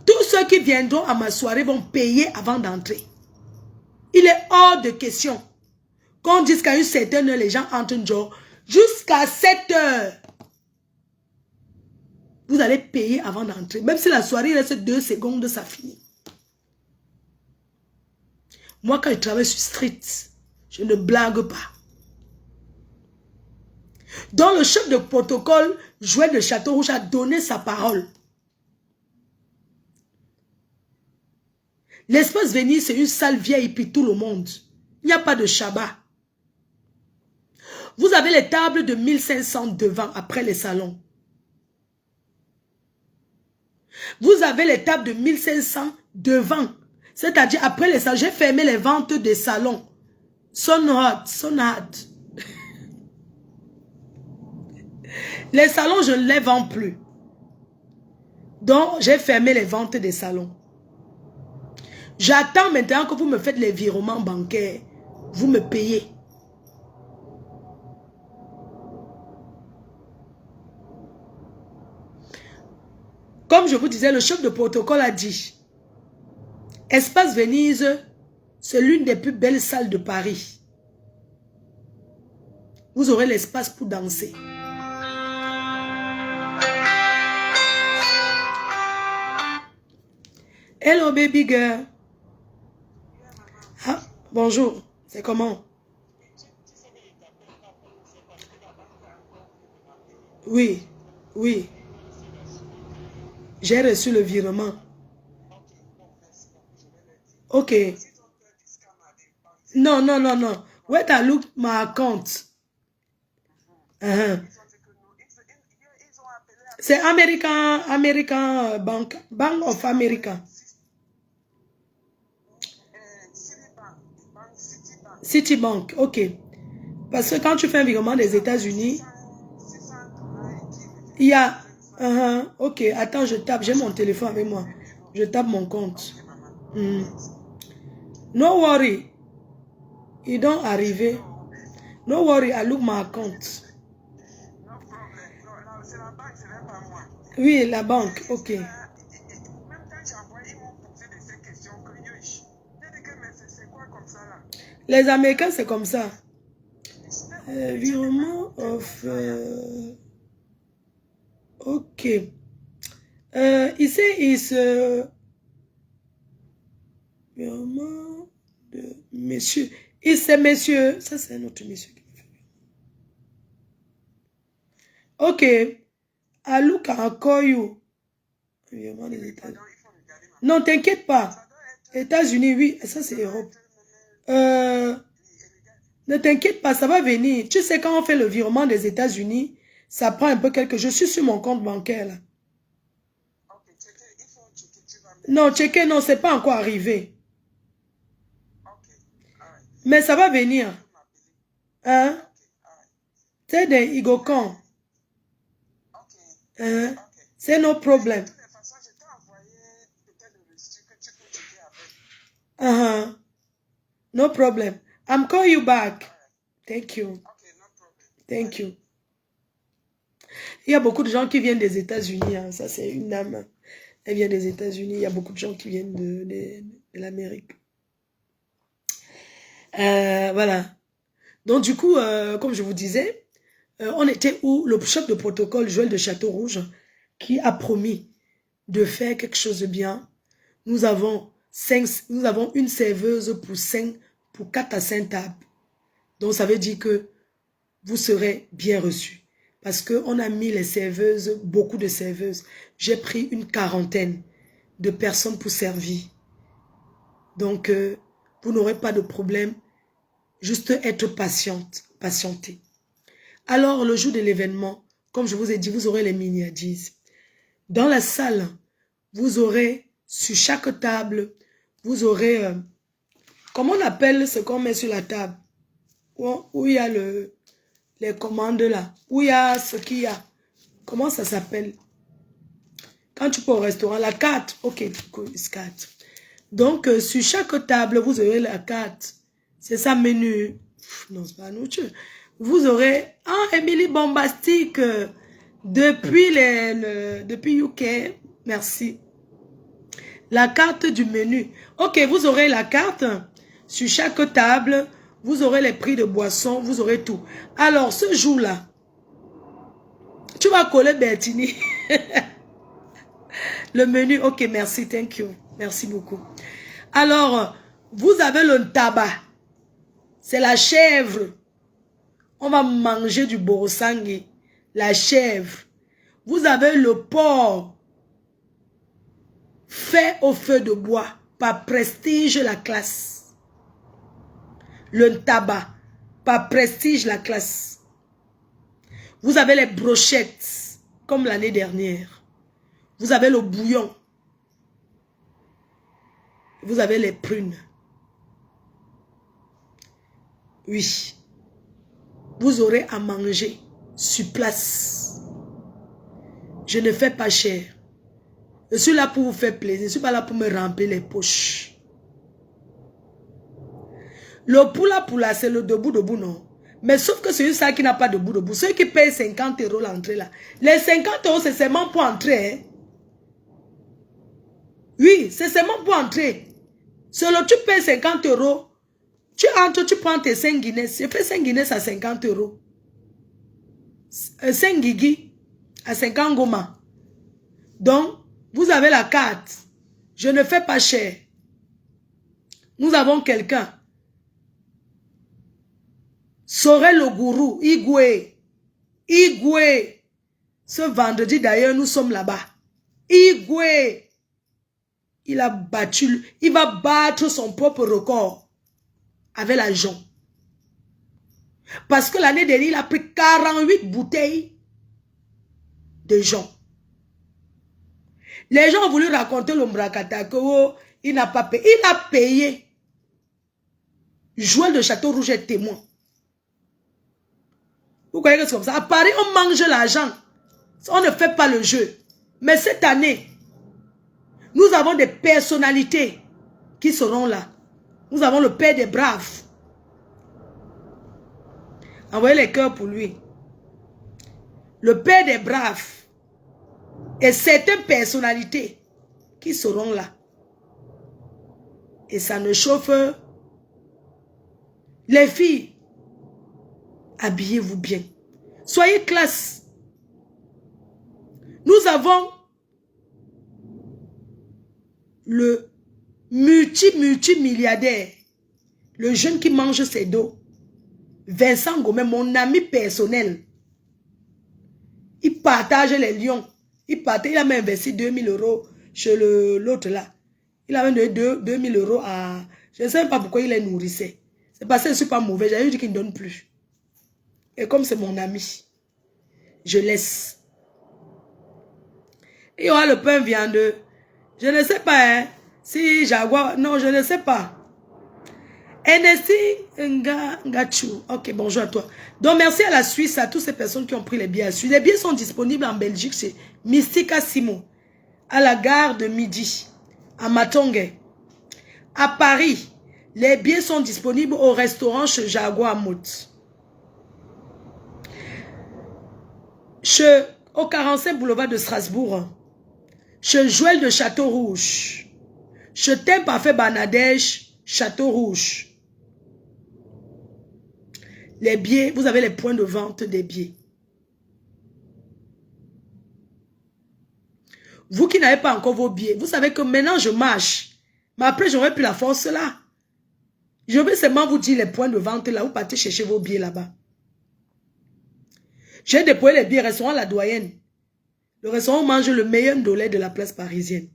Tous ceux qui viendront à ma soirée vont payer avant d'entrer. Il est hors de question qu'on dise qu'à une certaine heure, les gens entrent genre jusqu'à 7 heures. Vous allez payer avant d'entrer. Même si la soirée reste 2 secondes, ça finit. Moi, quand je travaille sur street, je ne blague pas. Donc, le chef de protocole, Joël de Château-Rouge, a donné sa parole. L'espace Venise, c'est une salle vieille pour tout le monde. Il n'y a pas de Shabbat. Vous avez les tables de 1500 devant, après les salons. Vous avez les tables de 1500 devant. C'est-à-dire, après les salons, j'ai fermé les ventes des salons. Son hot. Les salons, je ne les vends plus. Donc, j'ai fermé les ventes des salons. J'attends maintenant que vous me faites les virements bancaires. Vous me payez. Comme je vous disais, le chef de protocole a dit, Espace Venise, c'est l'une des plus belles salles de Paris. Vous aurez l'espace pour danser. Hello baby girl. Ah, bonjour, c'est comment? Oui, oui. J'ai reçu le virement. Ok. Non. Where I look my account? C'est American Bank of America. Citibank, ok. Parce que quand tu fais un virement des États-Unis, il y a... ok, attends, je tape. J'ai mon téléphone avec moi. Je tape mon compte. No worry. Ils don't arriver. No worry, I look my account. Oui, la banque, ok. Les Américains, c'est comme ça. Virement of... ok. Ici, virement de monsieur. Et c'est monsieur. Ça, c'est un autre monsieur. Ok. I look at call you. Virement des États-Unis. Non, t'inquiète pas. États-Unis, oui. Ça, c'est Europe. Ne t'inquiète pas, ça va venir. Tu sais, quand on fait le virement des États-Unis, ça prend un peu quelque chose. Je suis sur mon compte bancaire, là. Non, checker, non, c'est pas encore arrivé. Mais ça va venir. Hein? C'est des Igokon. Hein? C'est no problem. No problem. I'm calling you back. Thank you. Thank you. Il y a beaucoup de gens qui viennent des États-Unis. Hein. Ça, c'est une dame. Elle vient des États-Unis. Il y a beaucoup de gens qui viennent de l'Amérique. Voilà. Donc, du coup, comme je vous disais, on était où le chef de protocole, Joël de Château-Rouge, qui a promis de faire quelque chose de bien. Nous avons une serveuse pour 4 à 5 tables. Donc, ça veut dire que vous serez bien reçus. Parce qu'on a mis les serveuses, beaucoup de serveuses. J'ai pris une 40aine de personnes pour servir. Donc, vous n'aurez pas de problème. Juste être patienter. Alors, le jour de l'événement, comme je vous ai dit, vous aurez les miniadises. Dans la salle, vous aurez, sur chaque table, vous aurez... comment on appelle ce qu'on met sur la table? Où il y a le... les commandes là. Où il y a ce qu'il y a. Comment ça s'appelle? Quand tu peux au restaurant, la carte. Ok, carte. Donc, sur chaque table, vous aurez la carte. C'est ça, menu. Non, c'est pas nourriture. Vous aurez... Ah, Emily Bombastique. Depuis UK. Merci. La carte du menu. Ok, vous aurez la carte. Sur chaque table, vous aurez les prix de boissons. Vous aurez tout. Alors, ce jour-là, tu vas coller Bertini. Le menu, ok, merci, thank you. Merci beaucoup. Alors, vous avez le tabac. C'est la chèvre. On va manger du borosangui. La chèvre. Vous avez le porc. Fait au feu de bois. Par Prestige la classe. Le tabac. Par Prestige la classe. Vous avez les brochettes. Comme l'année dernière. Vous avez le bouillon. Vous avez les prunes. Oui. Vous aurez à manger sur place. Je ne fais pas cher. Je suis là pour vous faire plaisir. Je ne suis pas là pour me remplir les poches. Le poula, c'est le debout, non? Mais sauf que c'est ça qui n'a pas de debout. Ceux qui payent 50 € l'entrée là. Les 50 €, c'est seulement pour entrer. Hein? Oui, c'est seulement pour entrer. Seulement, tu payes 50 €. Tu entres, tu prends tes 5 Guinness. Je fais 5 Guinness à 50 €. 5 Guigui à 50 Goma. Donc, vous avez la carte. Je ne fais pas cher. Nous avons quelqu'un. Sorel le gourou, Igwe. Igwe. Ce vendredi d'ailleurs, nous sommes là-bas. Igwe. Il a battu, il va battre son propre record avec l'argent. Parce que l'année dernière, il a pris 48 bouteilles de gens. Les gens ont voulu raconter le Mbrakata que oh, il n'a pas payé. Il a payé. Joël de Château Rouge est témoin. Vous croyez que c'est comme ça? À Paris, on mange l'argent. On ne fait pas le jeu. Mais cette année, nous avons des personnalités qui seront là. Nous avons le père des braves. Envoyez les cœurs pour lui. Le père des braves. Et certaines personnalités qui seront là. Et ça ne chauffe. Les filles, habillez-vous bien. Soyez classe. Nous avons le multimilliardaire, le jeune qui mange ses dos, Vincent Gomez, mon ami personnel. Il partage les lions. Il a même investi 2000 € chez l'autre là. Il a même donné 2000 € à... Je ne sais pas pourquoi il les nourrissait. C'est parce que je ne suis pas mauvais. J'avais dit qu'il ne donne plus. Et comme c'est mon ami, je laisse. Il y aura le pain viandeux. Je ne sais pas, hein, si Jaguar... Non, je ne sais pas. NSI Ngachou. Ok, bonjour à toi. Donc, merci à la Suisse, à toutes ces personnes qui ont pris les billets à Suisse. Les billets sont disponibles en Belgique chez Mystica Simon, à la gare de Midi, à Matongue. À Paris, les billets sont disponibles au restaurant chez Jaguar Mout. Au 45 boulevard de Strasbourg, chez Joël de Château Rouge, chez Thème Parfait Banadèche, Château Rouge. Les billets, vous avez les points de vente des billets. Vous qui n'avez pas encore vos billets, vous savez que maintenant je marche. Mais après, j'aurai plus la force là. Je vais seulement vous dire les points de vente là. Vous partez chercher vos billets là-bas. J'ai déployé les billets restaurant La Doyenne. Le restaurant mange le meilleur ndolé de la place parisienne.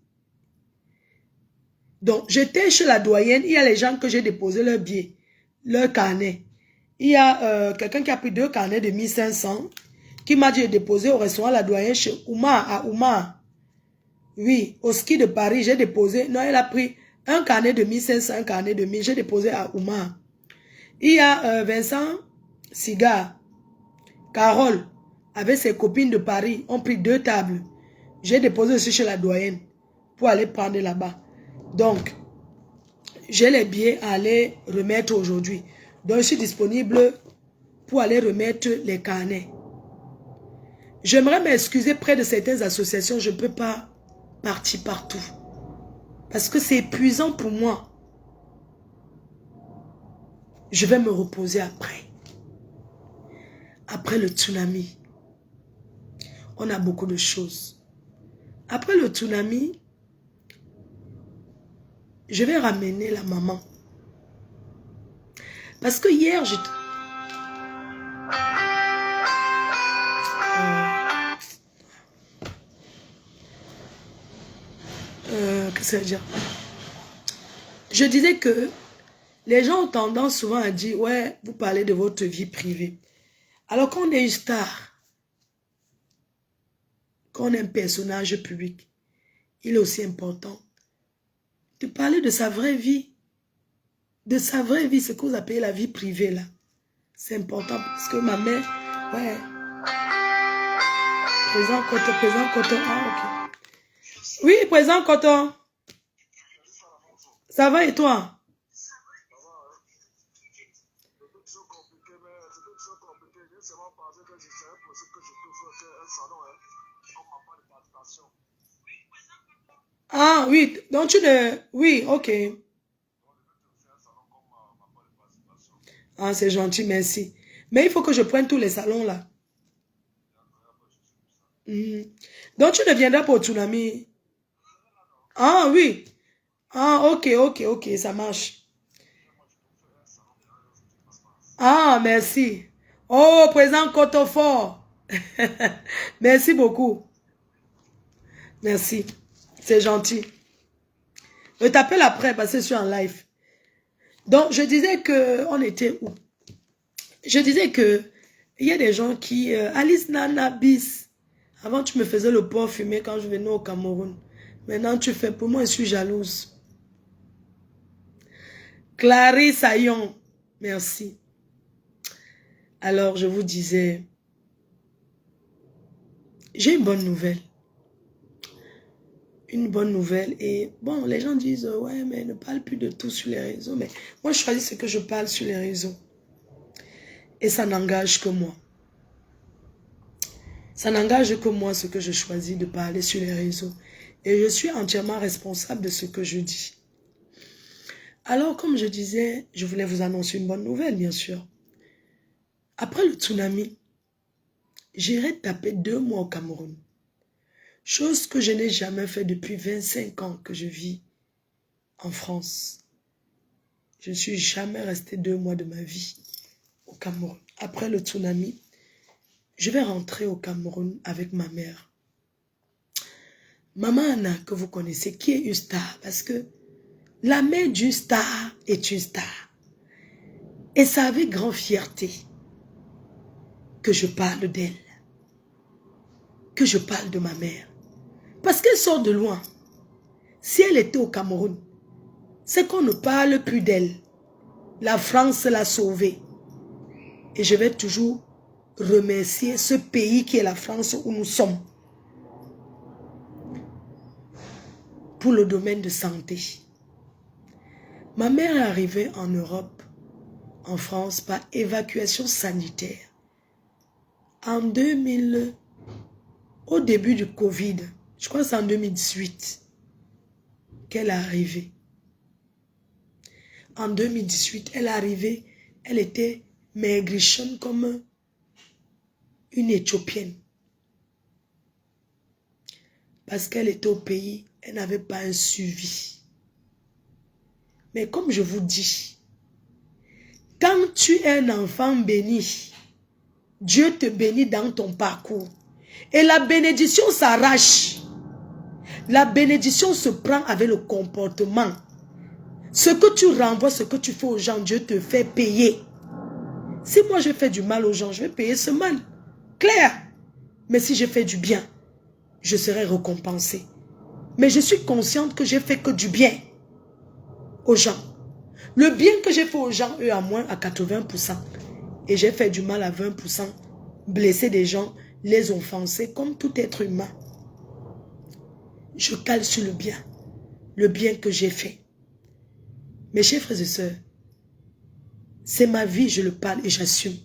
Donc, j'étais chez La Doyenne. Il y a les gens que j'ai déposé leurs billets, leur carnet. Il y a quelqu'un qui a pris 2 carnets de 1500 qui m'a dit de déposer au restaurant La Doyenne chez Ouma, à Ouma. Oui, au ski de Paris, j'ai déposé. Non, elle a pris un carnet de 1500, un carnet de 1000. J'ai déposé à Ouma. Il y a Vincent Cigare. Carole, avec ses copines de Paris, ont pris 2 tables. J'ai déposé aussi chez la doyenne pour aller prendre là-bas. Donc, j'ai les billets à aller remettre aujourd'hui. Donc, je suis disponible pour aller remettre les carnets. J'aimerais m'excuser près de certaines associations. Je ne peux pas partir partout. Parce que c'est épuisant pour moi. Je vais me reposer après. Après le tsunami. On a beaucoup de choses. Après le tsunami, je vais ramener la maman. Parce que hier, j'étais... Qu'est-ce que ça veut dire? Je disais que les gens ont tendance souvent à dire, ouais, vous parlez de votre vie privée. Alors qu'on est une star, qu'on est un personnage public, il est aussi important de parler de sa vraie vie. De sa vraie vie, ce que vous appelez la vie privée là. C'est important parce que ma mère, ouais. Présent coton, ah ok. Oui, présent coton. Ça va et toi? Ah oui, donc tu ne... Oui, ok. Ah, c'est gentil, merci. Mais il faut que je prenne tous les salons là. Donc tu ne viendras pour Tsunami? Ah oui. Ah, ok, ça marche. Ah, merci. Oh, présent Cotofort. Merci beaucoup. Merci. C'est gentil. Je t'appelle après parce que je suis en live. Donc, je disais que... On était où? Je disais que... Il y a des gens qui... Alice Nana Bis. Avant, tu me faisais le porc fumé quand je venais au Cameroun. Maintenant, tu fais... Pour moi, je suis jalouse. Clarisse Ayon. Merci. Alors, je vous disais... J'ai une bonne nouvelle. Une bonne nouvelle. Et bon, les gens disent, ouais, mais ne parle plus de tout sur les réseaux. Mais moi, je choisis ce que je parle sur les réseaux. Et ça n'engage que moi. Ça n'engage que moi ce que je choisis de parler sur les réseaux. Et je suis entièrement responsable de ce que je dis. Alors, comme je disais, je voulais vous annoncer une bonne nouvelle, bien sûr. Après le tsunami, j'irai taper 2 mois au Cameroun. Chose que je n'ai jamais fait depuis 25 ans que je vis en France. Je ne suis jamais resté 2 mois de ma vie au Cameroun. Après le tsunami, je vais rentrer au Cameroun avec ma mère. Maman Anna, que vous connaissez, qui est une star, parce que la mère d'une star est une star. Et c'est avec grande fierté que je parle d'elle, que je parle de ma mère. Parce qu'elle sort de loin. Si elle était au Cameroun, c'est qu'on ne parle plus d'elle. La France l'a sauvée. Et je vais toujours remercier ce pays qui est la France où nous sommes. Pour le domaine de santé. Ma mère est arrivée en Europe, en France, par évacuation sanitaire. En 2000, au début du Covid, je crois que c'est en 2018 qu'elle est arrivée. En 2018, elle est arrivée, elle était maigrichonne comme une Éthiopienne. Parce qu'elle était au pays, elle n'avait pas un suivi. Mais comme je vous dis, quand tu es un enfant béni, Dieu te bénit dans ton parcours. Et la bénédiction s'arrache. La bénédiction se prend avec le comportement. Ce que tu renvoies, ce que tu fais aux gens, Dieu te fait payer. Si moi je fais du mal aux gens, je vais payer ce mal. Clair. Mais si je fais du bien, je serai récompensé. Mais je suis consciente que j'ai fait que du bien aux gens. Le bien que j'ai fait aux gens, eux à moins à 80%. Et j'ai fait du mal à 20%. blesser des gens, les offenser comme tout être humain. Je cale sur le bien que j'ai fait. Mes chers frères et sœurs, c'est ma vie, je le parle et j'assume.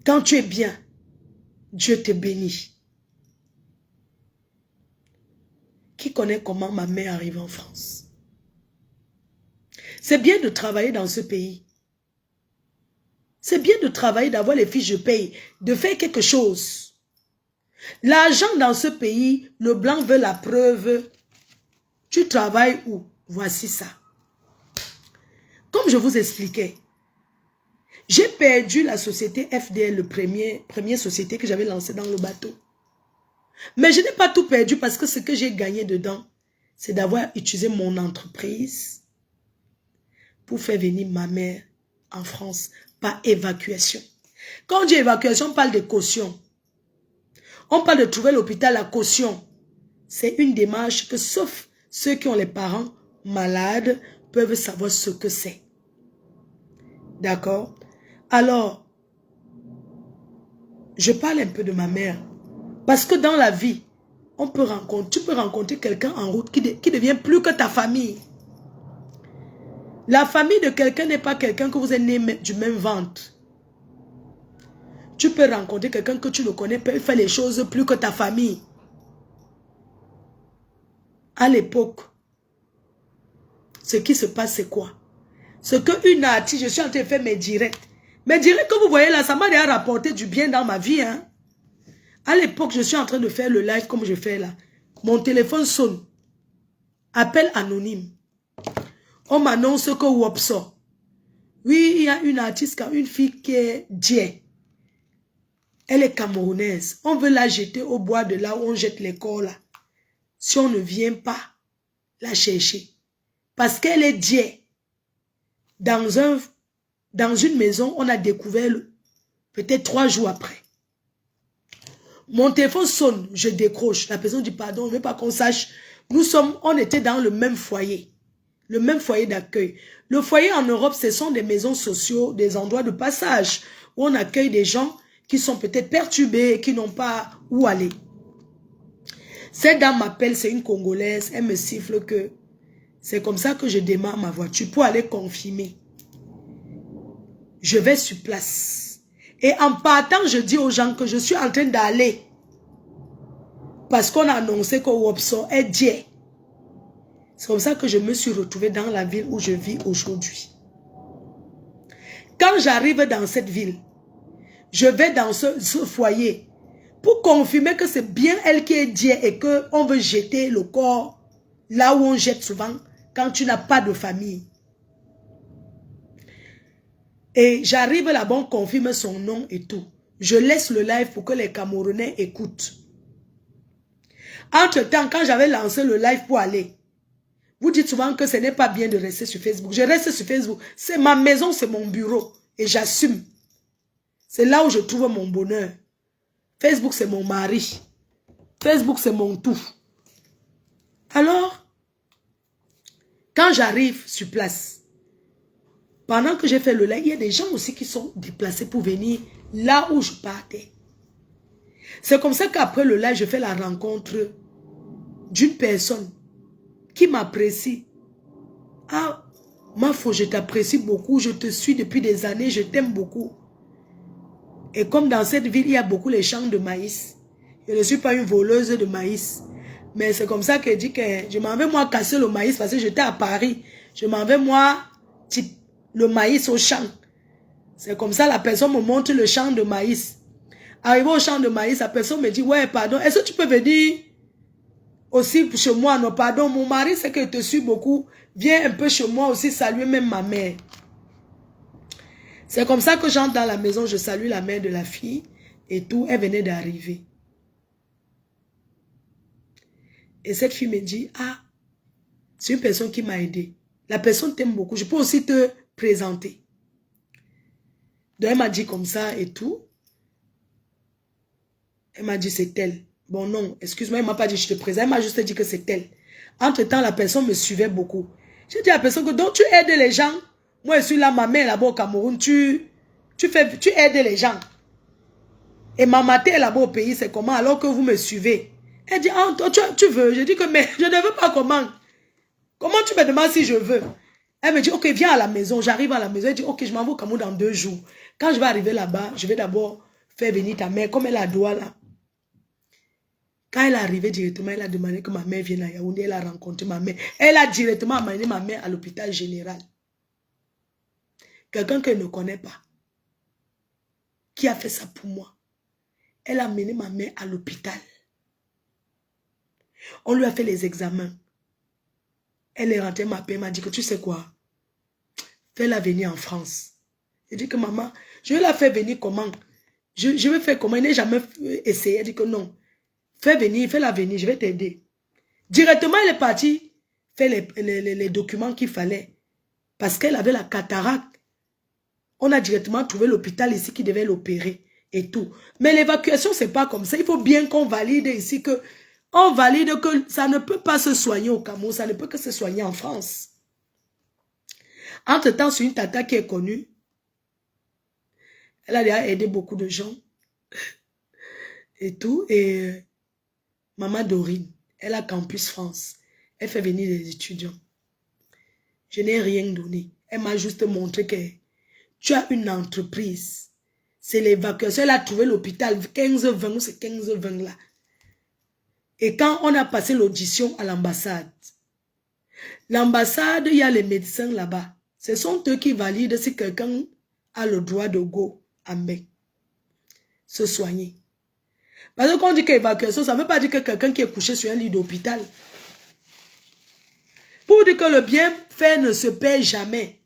Quand tu es bien, Dieu te bénit. Qui connaît comment ma mère arrive en France? C'est bien de travailler dans ce pays. C'est bien de travailler, d'avoir les fiches de paye, de faire quelque chose. L'argent dans ce pays, le blanc veut la preuve. Tu travailles où? Voici ça. Comme je vous expliquais, j'ai perdu la société FDL, le première société que j'avais lancée dans le bateau. Mais je n'ai pas tout perdu parce que ce que j'ai gagné dedans, c'est d'avoir utilisé mon entreprise pour faire venir ma mère en France par évacuation. Quand on dit évacuation, on parle de caution. On parle de trouver l'hôpital à caution. C'est une démarche que sauf ceux qui ont les parents malades peuvent savoir ce que c'est. D'accord? Alors, je parle un peu de ma mère. Parce que dans la vie, tu peux rencontrer quelqu'un en route qui devient plus que ta famille. La famille de quelqu'un n'est pas quelqu'un que vous êtes né du même ventre. Tu peux rencontrer quelqu'un que tu le connais, peut faire les choses plus que ta famille. À l'époque, ce qui se passe, c'est quoi? Ce qu'une artiste, je suis en train de faire mes directs. Mes directs que vous voyez là, ça m'a déjà rapporté du bien dans ma vie. Hein? À l'époque, je suis en train de faire le live comme je fais là. Mon téléphone sonne. Appel anonyme. On m'annonce que WhatsApp sort. Oui, il y a une artiste, une fille qui est Dieu. Elle est camerounaise. On veut la jeter au bois de là où on jette les corps là. Si on ne vient pas la chercher. Parce qu'elle est Dieu. Dans une maison, on a découvert peut-être 3 jours après. Mon téléphone sonne, je décroche. La personne dit pardon, je ne veux pas qu'on sache. On était dans le même foyer. Le même foyer d'accueil. Le foyer en Europe, ce sont des maisons sociaux, des endroits de passage où on accueille des gens qui sont peut-être perturbés, qui n'ont pas où aller. Cette dame m'appelle, c'est une Congolaise, elle me siffle que c'est comme ça que je démarre ma voiture pour aller confirmer. Je vais sur place. Et en partant, je dis aux gens que je suis en train d'aller. Parce qu'on a annoncé que Wopso est Dieu. C'est comme ça que je me suis retrouvée dans la ville où je vis aujourd'hui. Quand j'arrive dans cette ville, je vais dans ce foyer pour confirmer que c'est bien elle qui est Dieu et qu'on veut jeter le corps là où on jette souvent quand tu n'as pas de famille. Et j'arrive là-bas, on confirme son nom et tout. Je laisse le live pour que les Camerounais écoutent. Entre-temps, quand j'avais lancé le live pour aller, vous dites souvent que ce n'est pas bien de rester sur Facebook. Je reste sur Facebook. C'est ma maison, c'est mon bureau. Et j'assume. C'est là où je trouve mon bonheur. Facebook, c'est mon mari. Facebook, c'est mon tout. Alors, quand j'arrive sur place, pendant que j'ai fait le live, il y a des gens aussi qui sont déplacés pour venir là où je partais. C'est comme ça qu'après le live, je fais la rencontre d'une personne qui m'apprécie. Ah, Mafo, je t'apprécie beaucoup, je te suis depuis des années, je t'aime beaucoup. Et comme dans cette ville, il y a beaucoup les champs de maïs. Je ne suis pas une voleuse de maïs. Mais c'est comme ça qu'elle dit que je m'en vais moi casser le maïs parce que j'étais à Paris. Je m'en vais moi le maïs au champ. C'est comme ça la personne me montre le champ de maïs. Arrivé au champ de maïs, la personne me dit, ouais, pardon, est-ce que tu peux venir aussi chez moi? Non, pardon, mon mari, c'est que te suit beaucoup. Viens un peu chez moi aussi saluer même ma mère. C'est comme ça que j'entre dans la maison, je salue la mère de la fille et tout. Elle venait d'arriver. Et cette fille me dit, ah, c'est une personne qui m'a aidé. La personne t'aime beaucoup. Je peux aussi te présenter. Donc elle m'a dit comme ça et tout. Elle m'a dit c'est elle. Bon non, excuse-moi, elle m'a pas dit je te présente. Elle m'a juste dit que c'est elle. Entre-temps, la personne me suivait beaucoup. J'ai dit à la personne que donc tu aides les gens. Moi je suis là, ma mère là-bas au Cameroun, tu Tu aides les gens. Et ma maté est là-bas au pays, c'est comment alors que vous me suivez? Elle dit, ah, toi, tu veux? Je dis que, mais je ne veux pas comment. Comment tu me demandes si je veux? Elle me dit, ok, viens à la maison. J'arrive à la maison. Elle dit, ok, je m'en vais au Cameroun dans 2 jours. Quand je vais arriver là-bas, je vais d'abord faire venir ta mère, comme elle a droit là. Quand elle est arrivée directement, elle a demandé que ma mère vienne à Yaoundé. Elle a rencontré ma mère. Elle a directement amené ma mère à l'hôpital général. Quelqu'un qu'elle ne connaît pas. Qui a fait ça pour moi? Elle a amené ma mère à l'hôpital. On lui a fait les examens. Elle est rentrée, ma père m'a dit que tu sais quoi? Fais-la venir en France. Elle dit que maman, je vais la faire venir comment? Je vais faire comment? Elle n'a jamais essayé. Elle dit que non. Fais-la venir, je vais t'aider. Directement, elle est partie faire les documents qu'il fallait. Parce qu'elle avait la cataracte. On a directement trouvé l'hôpital ici qui devait l'opérer et tout. Mais l'évacuation, c'est pas comme ça. Il faut bien qu'on valide ici que on valide que ça ne peut pas se soigner au Cameroun, ça ne peut que se soigner en France. Entre-temps, c'est une tata qui est connue. Elle a déjà aidé beaucoup de gens. Et tout. Et Maman Dorine, elle a Campus France. Elle fait venir des étudiants. Je n'ai rien donné. Elle m'a juste montré que tu as une entreprise. C'est l'évacuation. Elle a trouvé l'hôpital 15-20, c'est 15-20 là. Et quand on a passé l'audition à l'ambassade, l'ambassade, il y a les médecins là-bas. Ce sont eux qui valident si quelqu'un a le droit de go à se soigner. Parce que quand on dit qu'évacuation, ça ne veut pas dire que quelqu'un qui est couché sur un lit d'hôpital. Pour dire que le bienfait ne se paie jamais.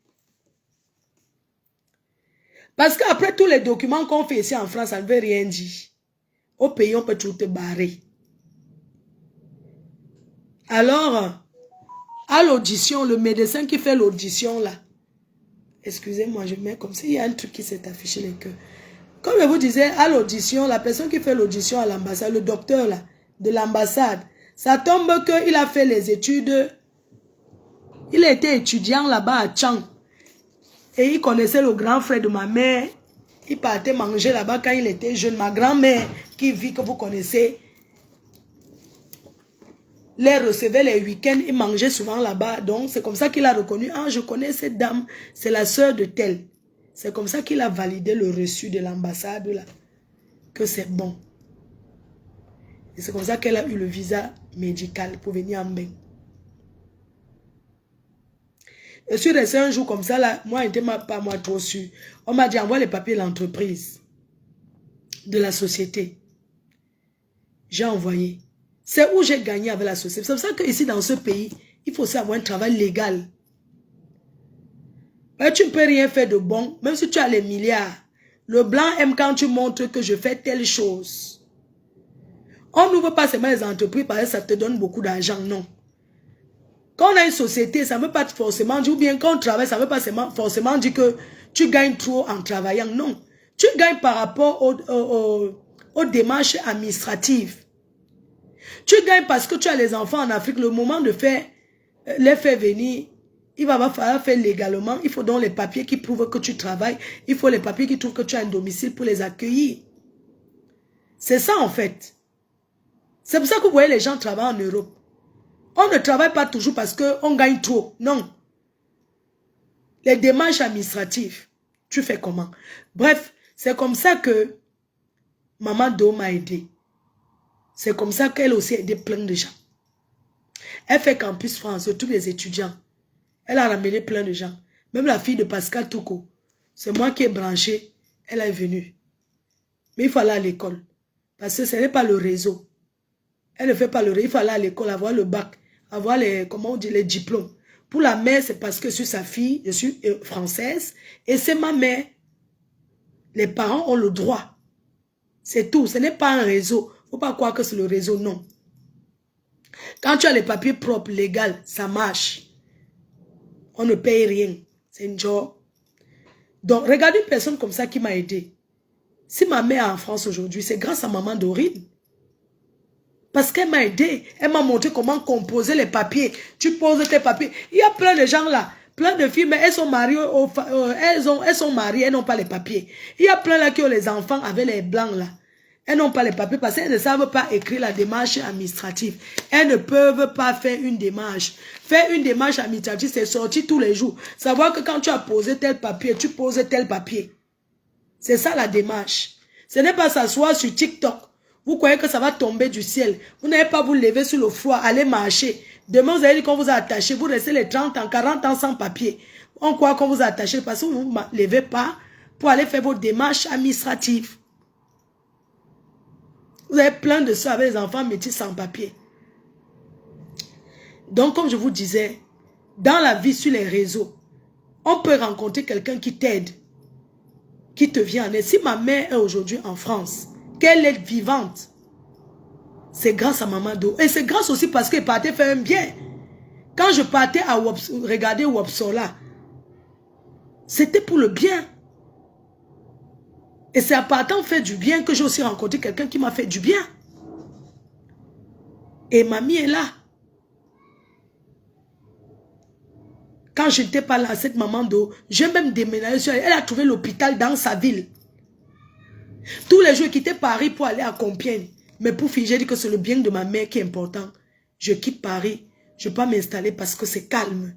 Parce qu'après tous les documents qu'on fait ici en France, ça ne veut rien dire. Au pays, on peut tout te barrer. Alors, à l'audition, le médecin qui fait l'audition là, excusez-moi, je mets comme ça, il y a un truc qui s'est affiché les cœurs. Comme je vous disais, à l'audition, la personne qui fait l'audition à l'ambassade, le docteur là, de l'ambassade, ça tombe qu'il a fait les études, il était étudiant là-bas à Tchang. Et il connaissait le grand frère de ma mère. Il partait manger là-bas quand il était jeune. Ma grand-mère, qui vit, que vous connaissez, les recevait les week-ends. Il mangeait souvent là-bas. Donc, c'est comme ça qu'il a reconnu. Ah, je connais cette dame. C'est la sœur de telle. C'est comme ça qu'il a validé le reçu de l'ambassade là. Que c'est bon. Et c'est comme ça qu'elle a eu le visa médical pour venir en bain. Je suis resté un jour comme ça, là, moi, je n'étais pas moi trop sûr. On m'a dit, envoie les papiers de l'entreprise, de la société. J'ai envoyé. C'est où j'ai gagné avec la société. C'est pour ça qu'ici, dans ce pays, il faut aussi avoir un travail légal. Mais tu ne peux rien faire de bon, même si tu as les milliards. Le blanc aime quand tu montres que je fais telle chose. On n'ouvre pas seulement les entreprises parce que ça te donne beaucoup d'argent, non. Quand on a une société, ça ne veut pas forcément dire, ou bien quand on travaille, ça ne veut pas forcément dire que tu gagnes trop en travaillant. Non. Tu gagnes par rapport aux démarches administratives. Tu gagnes parce que tu as les enfants en Afrique. Le moment de les faire venir, il va falloir faire légalement. Il faut donc les papiers qui prouvent que tu travailles. Il faut les papiers qui prouvent que tu as un domicile pour les accueillir. C'est ça en fait. C'est pour ça que vous voyez les gens travaillent en Europe. On ne travaille pas toujours parce qu'on gagne trop. Non. Les démarches administratives, tu fais comment? Bref, c'est comme ça que Maman Do m'a aidé. C'est comme ça qu'elle aussi a aidé plein de gens. Elle fait Campus France, tous les étudiants. Elle a ramené plein de gens. Même la fille de Pascal Touko. C'est moi qui ai branché. Elle est venue. Mais il faut aller à l'école. Parce que ce n'est pas le réseau. Elle ne fait pas le réseau. Il faut aller à l'école, avoir le bac. Avoir les, comment on dit, les diplômes. Pour la mère, c'est parce que je suis sa fille, je suis française, et c'est ma mère. Les parents ont le droit. C'est tout. Ce n'est pas un réseau. Il ne faut pas croire que c'est le réseau, non. Quand tu as les papiers propres, légaux, ça marche. On ne paye rien. C'est une job. Donc, regarde une personne comme ça qui m'a aidé. Si ma mère est en France aujourd'hui, c'est grâce à Maman Dorine. Parce qu'elle m'a aidé. Elle m'a montré comment composer les papiers. Tu poses tes papiers. Il y a plein de gens là. Plein de filles, mais elles sont mariées, elles sont mariées, elles n'ont pas les papiers. Il y a plein là qui ont les enfants avec les blancs là. Elles n'ont pas les papiers parce qu'elles ne savent pas écrire la démarche administrative. Elles ne peuvent pas faire une démarche. Faire une démarche administrative, c'est sortir tous les jours. Savoir que quand tu as posé tel papier, tu poses tel papier. C'est ça la démarche. Ce n'est pas s'asseoir sur TikTok. Vous croyez que ça va tomber du ciel. Vous n'allez pas vous lever sur le froid, aller marcher. Demain, vous allez dire qu'on vous a attaché. Vous restez les 30 ans, 40 ans sans papier. On croit qu'on vous a attaché parce que vous ne vous levez pas pour aller faire vos démarches administratives. Vous avez plein de soeurs avec les enfants métis sans papier. Donc, comme je vous disais, dans la vie sur les réseaux, on peut rencontrer quelqu'un qui t'aide, qui te vient en aide. Si ma mère est aujourd'hui en France, qu'elle est vivante, c'est grâce à Maman Do. Et c'est grâce aussi parce qu'elle partait faire un bien. Quand je partais à regarder Wapsola, c'était pour le bien. Et c'est à partant faire du bien que j'ai aussi rencontré quelqu'un qui m'a fait du bien. Et mamie est là. Quand je n'étais pas là, cette Maman Do, j'ai même déménagé sur elle. Elle a trouvé l'hôpital dans sa ville. Tous les jours, je quittais Paris pour aller à Compiègne. Mais pour finir, j'ai dit que c'est le bien de ma mère qui est important. Je quitte Paris. Je ne peux pas m'installer parce que c'est calme.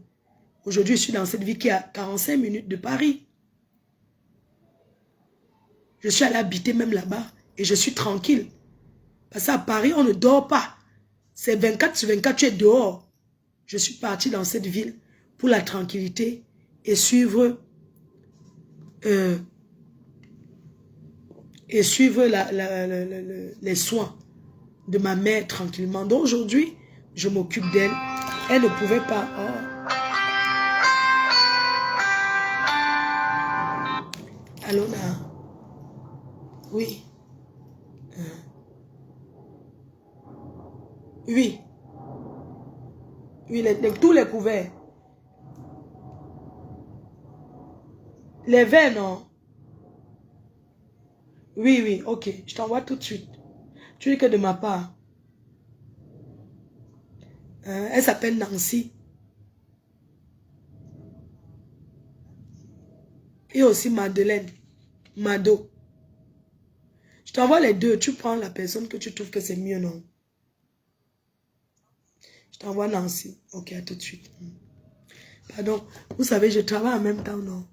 Aujourd'hui, je suis dans cette ville qui est à 45 minutes de Paris. Je suis allé habiter même là-bas. Et je suis tranquille. Parce qu'à Paris, on ne dort pas. C'est 24 sur 24, tu es dehors. Je suis partie dans cette ville pour la tranquillité et suivre les soins de ma mère tranquillement. Donc aujourd'hui, je m'occupe d'elle. Elle ne pouvait pas... Oh. Allô, là. Oui. Oui. Oui, tous les couverts. Les verres, non? Oui, oui, ok. Je t'envoie tout de suite. Tu dis que de ma part. Elle s'appelle Nancy. Et aussi Madeleine. Mado. Je t'envoie les deux. Tu prends la personne que tu trouves que c'est mieux, non? Je t'envoie Nancy. Ok, à tout de suite. Pardon. Vous savez, je travaille en même temps, non?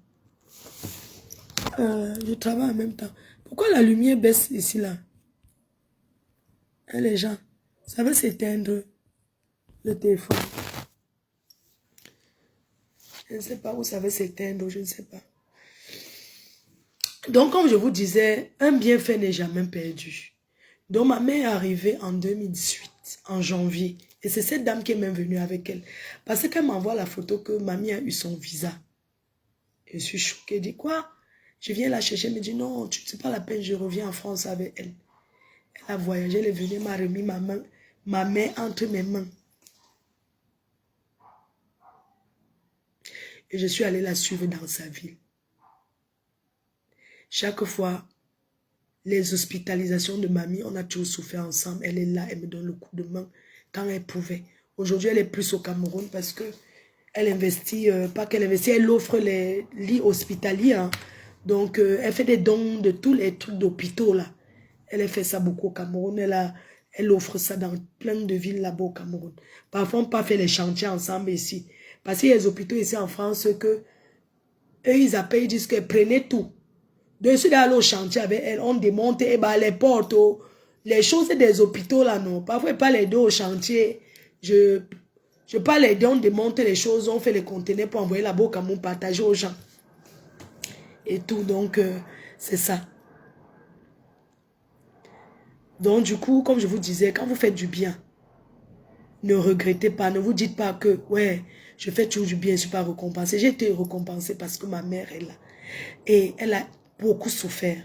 Je travaille en même temps. Pourquoi la lumière baisse ici, là? Hein, les gens, ça va s'éteindre le téléphone. Je ne sais pas où ça va s'éteindre, je ne sais pas. Donc, comme je vous disais, un bienfait n'est jamais perdu. Donc, ma mère est arrivée en 2018, en janvier. Et c'est cette dame qui est même venue avec elle. Parce qu'elle m'envoie la photo que mamie a eu son visa. Je suis choquée. Je dis quoi? Je viens la chercher. Elle me dit non, tu ne sais pas la peine, je reviens en France avec elle. Elle a voyagé, elle est venue, m'a remis ma main entre mes mains. Et je suis allée la suivre dans sa ville. Chaque fois, les hospitalisations de mamie, on a toujours souffert ensemble. Elle est là, elle me donne le coup de main quand elle pouvait. Aujourd'hui, elle est plus au Cameroun parce que elle investit, pas qu'elle investit, elle offre les lits hospitaliers. Hein. Donc, elle fait des dons de tous les trucs d'hôpitaux là. Elle a fait ça beaucoup au Cameroun. Elle offre ça dans plein de villes là-bas au Cameroun. Parfois, on peut pas faire les chantiers ensemble ici. Parce qu'il y a des hôpitaux ici en France que eux, ils appellent, ils disent que prenez tout. Donc, je suis allé au chantier avec elle. On démonte les portes, les choses des hôpitaux là, non. Parfois, pas les deux au chantier. Je pas les deux, on démonte les choses, on fait les conteneurs pour envoyer là-bas au Cameroun, partager aux gens. Et tout, donc, c'est ça. Donc, du coup, comme je vous disais, quand vous faites du bien, ne regrettez pas, ne vous dites pas que, ouais, je fais toujours du bien, je ne suis pas récompensée. J'ai été récompensée parce que ma mère est là. Et elle a beaucoup souffert.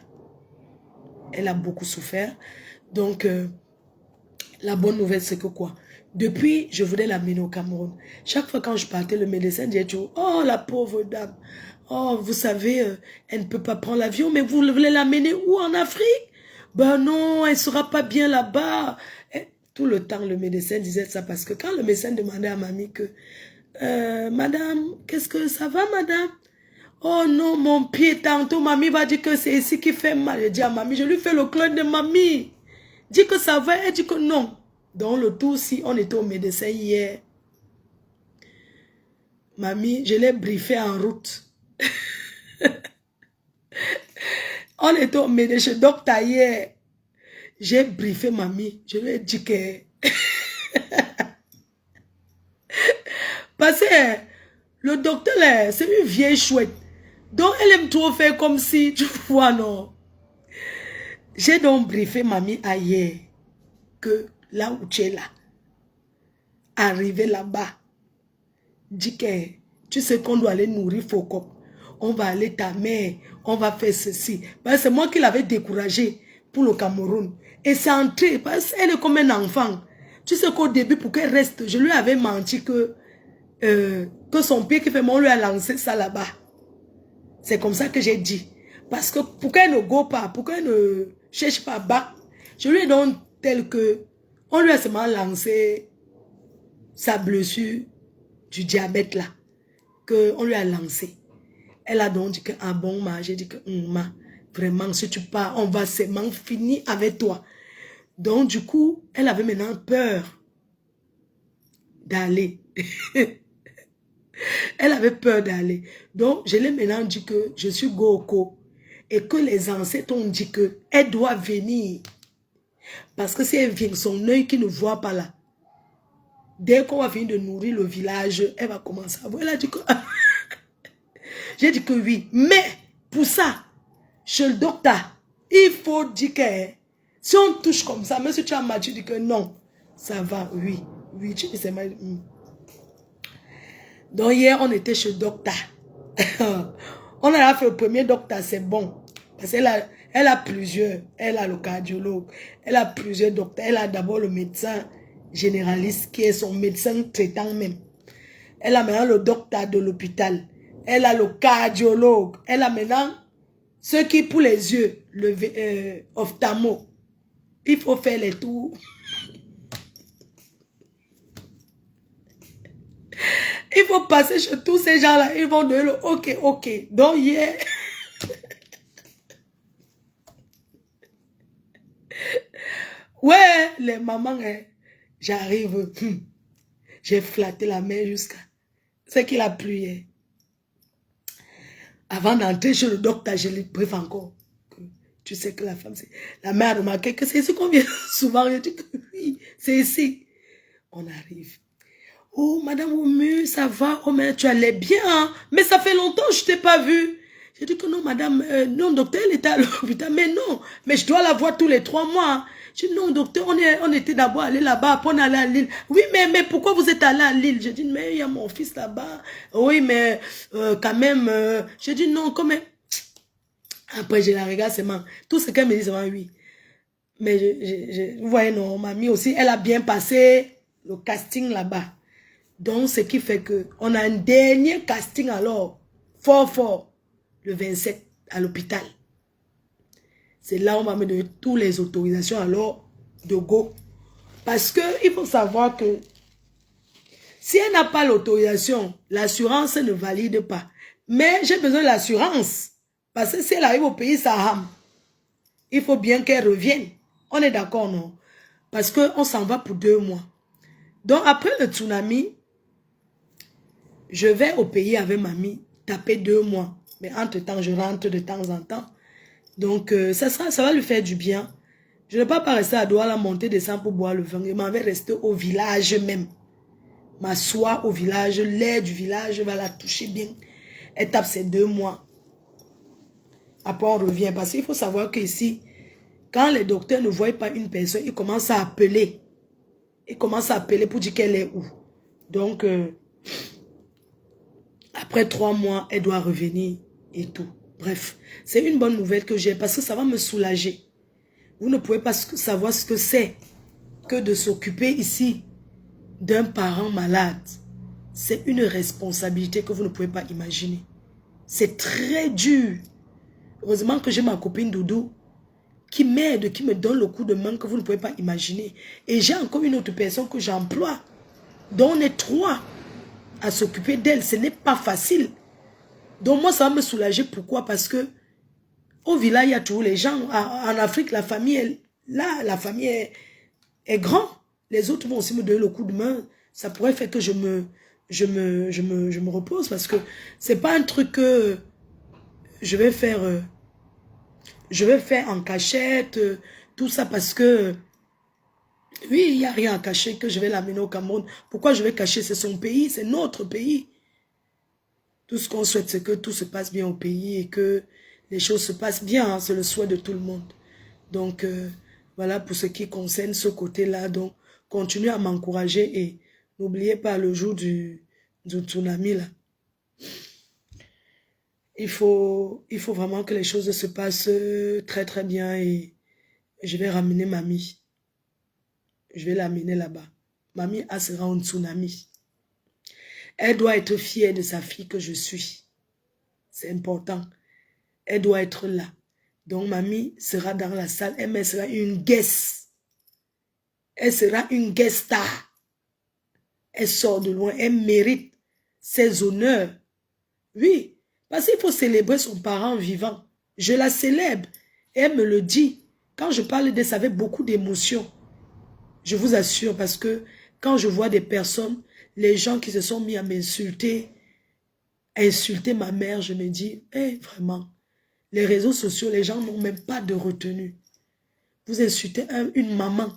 Elle a beaucoup souffert. Donc, la bonne nouvelle, c'est que quoi? Depuis, je voulais l'amener au Cameroun. Chaque fois quand je partais, le médecin disait toujours, oh, la pauvre dame. Oh, vous savez, elle ne peut pas prendre l'avion, mais vous voulez l'amener où? En Afrique? Ben non, elle ne sera pas bien là-bas. Tout le temps, le médecin disait ça parce que quand le médecin demandait à mamie que Madame, qu'est-ce que ça va, madame? Oh non, mon pied, tantôt, mamie va dire que c'est ici qui fait mal. Je dis à mamie, je lui fais le clone de mamie. Dis que ça va, elle dit que non. Donc, le tout, si on était au médecin hier, mamie, je l'ai briefé en route. On était au médecin, chez docteur hier. J'ai briefé mamie. Je lui ai dit que... Parce que le docteur, c'est une vieille chouette. Donc, elle aime trop faire comme si, tu vois, non. J'ai donc briefé mamie hier que là où tu es là, arrivé là-bas, dis que tu sais qu'on doit aller nourrir Focop. On va aller ta mère, on va faire ceci. C'est moi qui l'avais découragé pour le Cameroun. Et c'est entré, parce qu'elle est comme un enfant. Tu sais qu'au début, pour qu'elle reste, je lui avais menti que son pied qui fait mal, on lui a lancé ça là-bas. C'est comme ça que j'ai dit. Parce que pour qu'elle ne go pas, pour qu'elle ne cherche pas bas, je lui ai donné tel que on lui a seulement lancé sa blessure du diabète là. On lui a lancé. Elle a donc dit que, ah bon, j'ai dit que, vraiment, si tu pars, on va seulement finir avec toi. Donc, du coup, elle avait maintenant peur d'aller. Elle avait peur d'aller. Donc, je l'ai maintenant dit que je suis Goko et que les ancêtres ont dit qu'elle doit venir. Parce que si elle vient, son œil qui ne voit pas là, dès qu'on va finir de nourrir le village, elle va commencer à voir. Elle a dit que... J'ai dit que oui. Mais, pour ça, chez le docteur, il faut dire que si on touche comme ça, même si tu as mal, tu dis que non, ça va, oui. Oui, tu dis c'est mal. Donc hier, on était chez le docteur. On a fait le premier docteur, c'est bon. Parce qu'elle a plusieurs. Elle a le cardiologue. Elle a plusieurs docteurs. Elle a d'abord le médecin généraliste qui est son médecin traitant même. Elle a maintenant le docteur de l'hôpital. Elle a le cardiologue. Elle a maintenant ceux qui pour les yeux, le ophtalmo. Il faut faire les tours. Il faut passer chez tous ces gens-là. Ils vont donner le ok, ok. Donc hier... Ouais, les mamans, j'arrive. J'ai flatté la main jusqu'à... C'est qu'il a plu hier. Avant d'entrer chez le docteur, je lui bref encore. Tu sais que la femme, c'est... La mère a remarqué que c'est ici qu'on vient souvent. Je dis que oui, c'est ici. On arrive. Oh, madame Omu, ça va? Oh, mais tu allais bien, hein? Mais ça fait longtemps que je ne t'ai pas vue. J'ai dit que non, madame, non, docteur, elle était à l'hôpital. Mais non, mais je dois la voir tous les 3 mois. Hein. J'ai dit non, docteur, on était d'abord allé là-bas, après on est allé à Lille. Oui, mais pourquoi vous êtes allé à Lille? J'ai dit, mais il y a mon fils là-bas. Oui, mais quand même, j'ai dit non, quand même. Après, je la regarde seulement. Tout ce qu'elle me dit, c'est oui. Mais vous voyez, non, mamie aussi, elle a bien passé le casting là-bas. Donc, ce qui fait que on a un dernier casting alors, fort, le 27 à l'hôpital. C'est là où on va me donner toutes les autorisations alors de go. Parce que il faut savoir que si elle n'a pas l'autorisation, l'assurance ne valide pas. Mais j'ai besoin de l'assurance. Parce que si elle arrive au pays Saham, il faut bien qu'elle revienne. On est d'accord, non? Parce qu'on s'en va pour 2 mois. Donc, après le tsunami, je vais au pays avec mamie, taper 2 mois. Mais entre-temps, je rentre de temps en temps. Donc, ça va lui faire du bien. Je ne vais pas rester à Douala, monter, descendre pour boire le vin. Je m'en vais rester au village même. M'asseoir au village, l'air du village, je vais la toucher bien. Elle tape ses 2 mois. Après, on revient. Parce qu'il faut savoir qu'ici, quand les docteurs ne voient pas une personne, ils commencent à appeler. Ils commencent à appeler pour dire qu'elle est où. Donc, après 3 mois, elle doit revenir et tout. Bref, c'est une bonne nouvelle que j'ai parce que ça va me soulager. Vous ne pouvez pas savoir ce que c'est que de s'occuper ici d'un parent malade. C'est une responsabilité que vous ne pouvez pas imaginer. C'est très dur. Heureusement que j'ai ma copine Doudou qui m'aide, qui me donne le coup de main que vous ne pouvez pas imaginer. Et j'ai encore une autre personne que j'emploie. Donc on est 3 à s'occuper d'elle. Ce n'est pas facile. Donc moi, ça va me soulager. Pourquoi? Parce que au village, il y a toujours les gens. En Afrique, la famille est là. La famille est grande. Les autres vont aussi me donner le coup de main. Ça pourrait faire que je me repose. Parce que c'est pas un truc que je vais faire en cachette. Tout ça parce que oui, il n'y a rien à cacher que je vais l'amener au Cameroun. Pourquoi je vais cacher? C'est son pays, c'est notre pays. Tout ce qu'on souhaite, c'est que tout se passe bien au pays et que les choses se passent bien. Hein, c'est le souhait de tout le monde. Donc, voilà pour ce qui concerne ce côté-là. Donc, continuez à m'encourager et n'oubliez pas le jour du tsunami, là. Il faut vraiment que les choses se passent très, très bien et je vais ramener mamie. Je vais l'amener là-bas. Mamie sera un tsunami. Elle doit être fière de sa fille que je suis. C'est important. Elle doit être là. Donc, mamie sera dans la salle. Elle sera une guest. Elle sera une guest star. Elle sort de loin. Elle mérite ses honneurs. Oui, parce qu'il faut célébrer son parent vivant. Je la célèbre. Et elle me le dit. Quand je parle d'elle, ça avec beaucoup d'émotion. Je vous assure, parce que quand je vois des personnes, les gens qui se sont mis à m'insulter, à insulter ma mère, je me dis, vraiment, les réseaux sociaux, les gens n'ont même pas de retenue. Vous insultez une maman,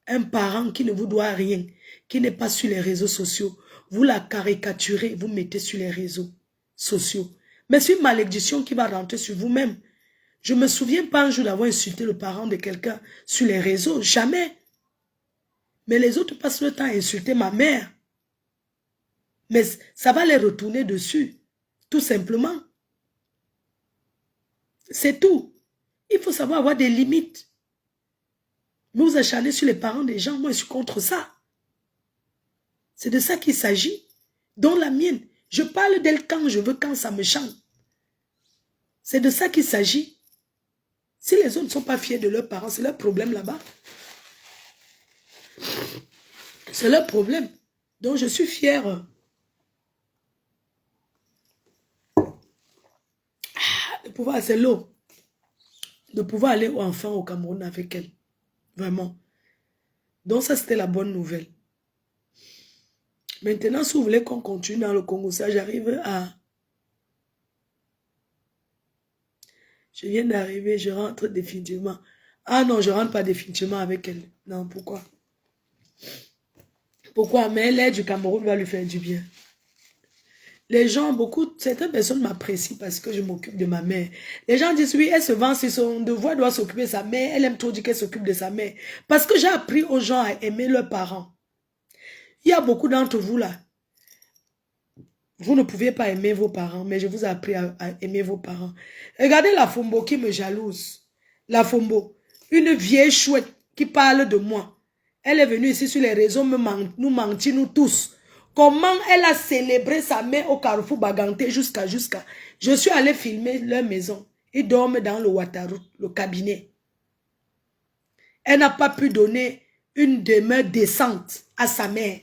un parent qui ne vous doit rien, qui n'est pas sur les réseaux sociaux. Vous la caricaturez, vous mettez sur les réseaux sociaux. Mais c'est une malédiction qui va rentrer sur vous-même. Je ne me souviens pas un jour d'avoir insulté le parent de quelqu'un sur les réseaux, jamais. Mais les autres passent le temps à insulter ma mère. Mais ça va les retourner dessus. Tout simplement. C'est tout. Il faut savoir avoir des limites. Mais vous acharnez sur les parents des gens, moi je suis contre ça. C'est de ça qu'il s'agit. Dans la mienne, je parle d'elle quand je veux, quand ça me chante. C'est de ça qu'il s'agit. Si les autres ne sont pas fiers de leurs parents, c'est leur problème là-bas. C'est leur problème. Donc je suis fière de pouvoir, c'est l'eau, de pouvoir aller enfin au Cameroun avec elle. Vraiment. Donc ça, c'était la bonne nouvelle. Maintenant, si vous voulez qu'on continue dans le Congo, ça, j'arrive à... Je viens d'arriver, je rentre définitivement. Ah non, je ne rentre pas définitivement avec elle. Non, pourquoi? Pourquoi? Mais l'aide du Cameroun va lui faire du bien. Les gens, certaines personnes m'apprécient parce que je m'occupe de ma mère. Les gens disent, oui, elle se vend, c'est son devoir, doit s'occuper de sa mère. Elle aime trop dire qu'elle s'occupe de sa mère. Parce que j'ai appris aux gens à aimer leurs parents. Il y a beaucoup d'entre vous là. Vous ne pouvez pas aimer vos parents, mais je vous ai appris à aimer vos parents. Regardez la Fombo qui me jalouse. La Fombo, une vieille chouette qui parle de moi. Elle est venue ici sur les réseaux nous mentir, nous tous. Comment elle a célébré sa mère au Carrefour Baganté jusqu'à. Je suis allé filmer leur maison. Ils dorment dans le Ouattara, le cabinet. Elle n'a pas pu donner une demeure décente à sa mère.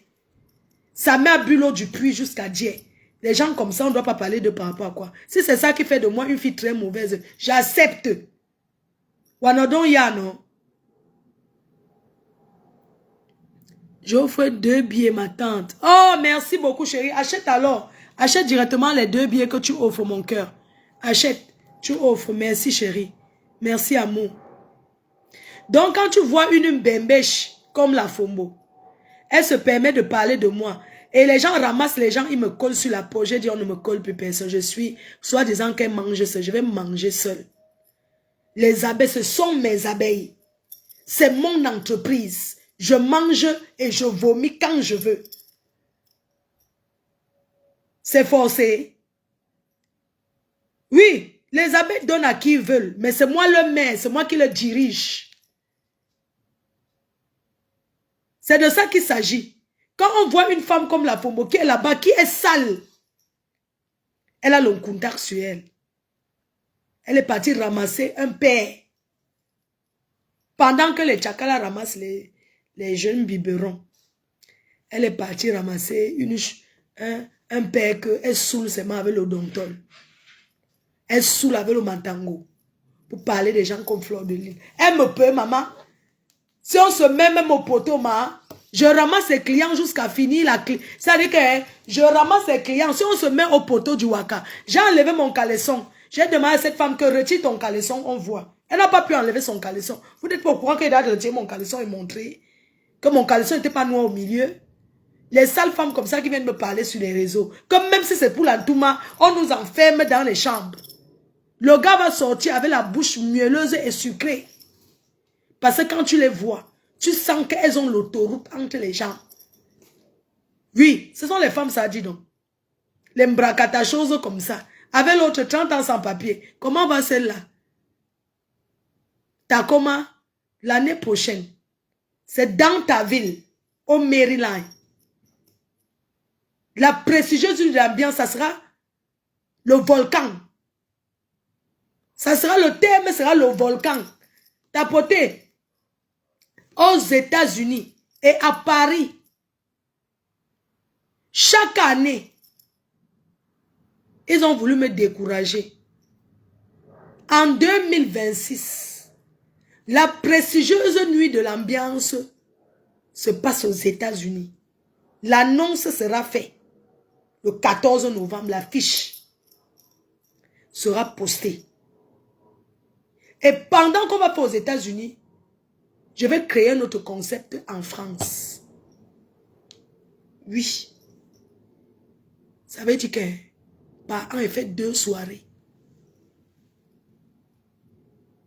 Sa mère a bu l'eau du puits jusqu'à Dieu. Les gens comme ça, on ne doit pas parler de par rapport à quoi. Si c'est ça qui fait de moi une fille très mauvaise, j'accepte. Wanadon ya, non? J'offre 2 billets, ma tante. Oh, merci beaucoup, chérie. Achète alors. Achète directement les 2 billets que tu offres, mon cœur. Achète. Tu offres. Merci, chérie. Merci, amour. Donc, quand tu vois une bembèche comme la Fombo, elle se permet de parler de moi. Et les gens ramassent les gens, ils me collent sur la peau. J'ai dit, on ne me colle plus personne. Je suis, soi-disant qu'elle mange seule. Je vais manger seule. Les abeilles, ce sont mes abeilles. C'est mon entreprise. Je mange et je vomis quand je veux. C'est forcé. Oui, les abeilles donnent à qui ils veulent. Mais c'est moi le maire, c'est moi qui le dirige. C'est de ça qu'il s'agit. Quand on voit une femme comme la Fombo qui est là-bas, qui est sale, elle a le contact sur elle. Elle est partie ramasser un père. Pendant que les tchakala ramassent les jeunes biberons, elle est partie ramasser un père que elle saoule ses mains avec le dontol. Elle saoule avec le mantango. Pour parler des gens comme Fleur de Lys. Elle me peut, maman. Si on se met même au poteau, je ramasse les clients jusqu'à finir la clé. C'est-à-dire que je ramasse les clients. Si on se met au poteau du Waka, j'ai enlevé mon caleçon. J'ai demandé à cette femme que retire ton caleçon, on voit. Elle n'a pas pu enlever son caleçon. Vous n'êtes pas au courant qu'elle a retiré mon caleçon et montré que mon caleçon n'était pas noir au milieu. Les sales femmes comme ça qui viennent me parler sur les réseaux. Comme même si c'est pour l'entouma, on nous enferme dans les chambres. Le gars va sortir avec la bouche mielleuse et sucrée. Parce que quand tu les vois, tu sens qu'elles ont l'autoroute entre les jambes. Oui, ce sont les femmes, ça dit donc. Les mbracata choses comme ça. Avec l'autre 30 ans sans papier. Comment va celle-là? Tacoma, l'année prochaine, c'est dans ta ville, au Maryland. La prestigieuse de l'ambiance, ça sera le volcan. Ça sera le thème, sera le volcan. Tapoté aux États-Unis et à Paris. Chaque année, ils ont voulu me décourager. En 2026, la prestigieuse nuit de l'ambiance se passe aux États-Unis. L'annonce sera faite le 14 novembre. L'affiche sera postée. Et pendant qu'on va faire aux États-Unis, je vais créer un autre concept en France. Oui. Ça veut dire que par an, il fait 2 soirées.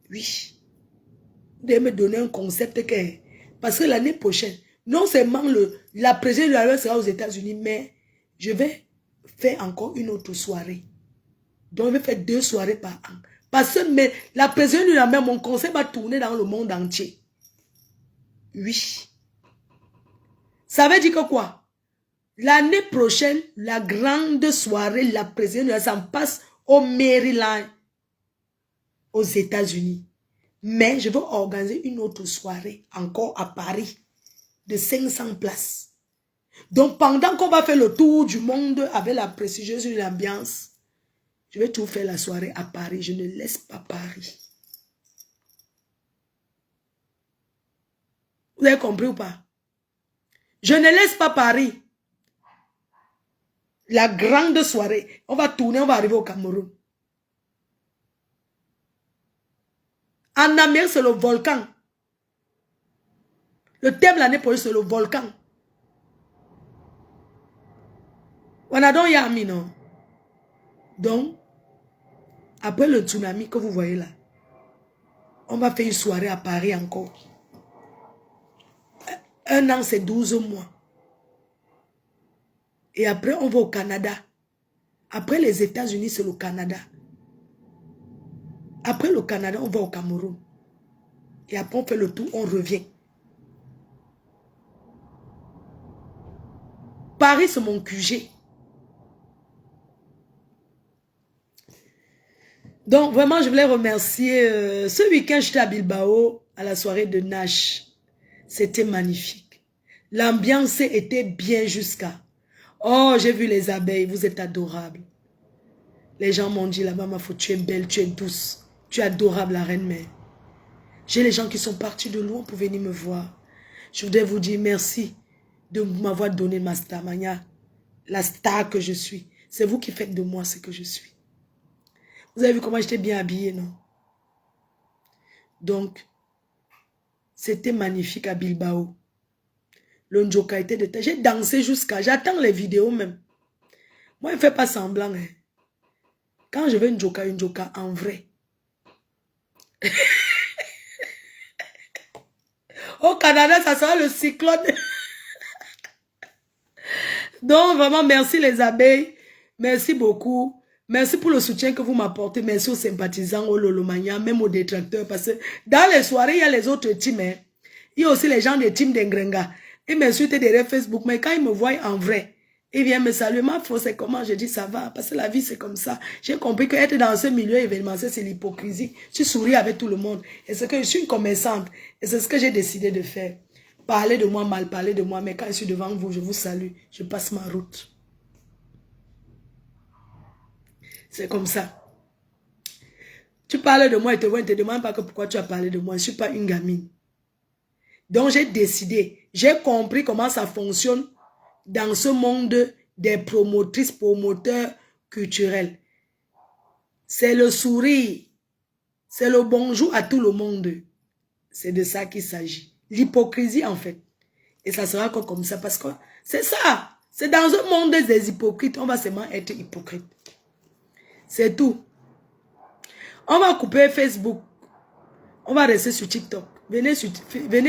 Oui. Vous devez me donner un concept que... Parce que l'année prochaine, non seulement la présidence de la loi sera aux États-Unis, mais je vais faire encore une autre soirée. Donc, je vais faire 2 soirées par an. Parce que mais, la présidence de la mer, mon concept va tourner dans le monde entier. Oui. Ça veut dire que quoi? L'année prochaine, la grande soirée, la présidence de la ça passe au Maryland, aux États-Unis. Mais je vais organiser une autre soirée, encore à Paris, de 500 places. Donc, pendant qu'on va faire le tour du monde avec la prestigieuse de l'ambiance, je vais tout faire la soirée à Paris. Je ne laisse pas Paris. Vous avez compris ou pas? Je ne laisse pas Paris. La grande soirée. On va tourner, on va arriver au Cameroun. En Amérique, c'est le volcan. Le thème de l'année prochaine, c'est le volcan. Wanadon Yami, non? Donc, après le tsunami que vous voyez là, on va faire une soirée à Paris encore. 1 an, c'est 12 mois. Et après, on va au Canada. Après les États-Unis, c'est le Canada. Après le Canada, on va au Cameroun. Et après, on fait le tour, on revient. Paris, c'est mon QG. Donc, vraiment, je voulais remercier. Ce week-end, j'étais à Bilbao, à la soirée de Nash. C'était magnifique. L'ambiance était bien jusqu'à... Oh, j'ai vu les abeilles, vous êtes adorables. Les gens m'ont dit, la maman, tu es belle, tu es douce. Tu es adorable, la reine mère. J'ai les gens qui sont partis de loin pour venir me voir. Je voudrais vous dire merci de m'avoir donné ma star, Mania, la star que je suis. C'est vous qui faites de moi ce que je suis. Vous avez vu comment j'étais bien habillée, non? Donc, c'était magnifique à Bilbao. Le Njoka était de tête. J'ai dansé jusqu'à... J'attends les vidéos même. Moi, je ne fais pas semblant. Hein. Quand je vais Njoka en vrai. Au Canada, ça sera le cyclone. Donc, vraiment, merci les abeilles. Merci beaucoup. Merci pour le soutien que vous m'apportez. Merci aux sympathisants, aux Lolomania, même aux détracteurs. Parce que dans les soirées, il y a les autres teams. Hein. Il y a aussi les gens des teams d'Engrenga. Ils m'insultent derrière Facebook. Mais quand ils me voient en vrai, ils viennent me saluer. Ma foi, c'est comment? Je dis, ça va. Parce que la vie, c'est comme ça. J'ai compris qu'être dans ce milieu événementiel, c'est l'hypocrisie. Tu souris avec tout le monde. Et c'est que je suis une commerçante. Et c'est ce que j'ai décidé de faire. Parler de moi mal, parler de moi. Mais quand je suis devant vous, je vous salue. Je passe ma route. C'est comme ça. Tu parles de moi et ne te demande pas que pourquoi tu as parlé de moi. Je ne suis pas une gamine. Donc, j'ai décidé, j'ai compris comment ça fonctionne dans ce monde des promotrices, promoteurs culturels. C'est le sourire. C'est le bonjour à tout le monde. C'est de ça qu'il s'agit. L'hypocrisie, en fait. Et ça sera comme ça parce que c'est ça. C'est dans un monde des hypocrites, on va seulement être hypocrite. C'est tout. On va couper Facebook. On va rester sur TikTok. Venez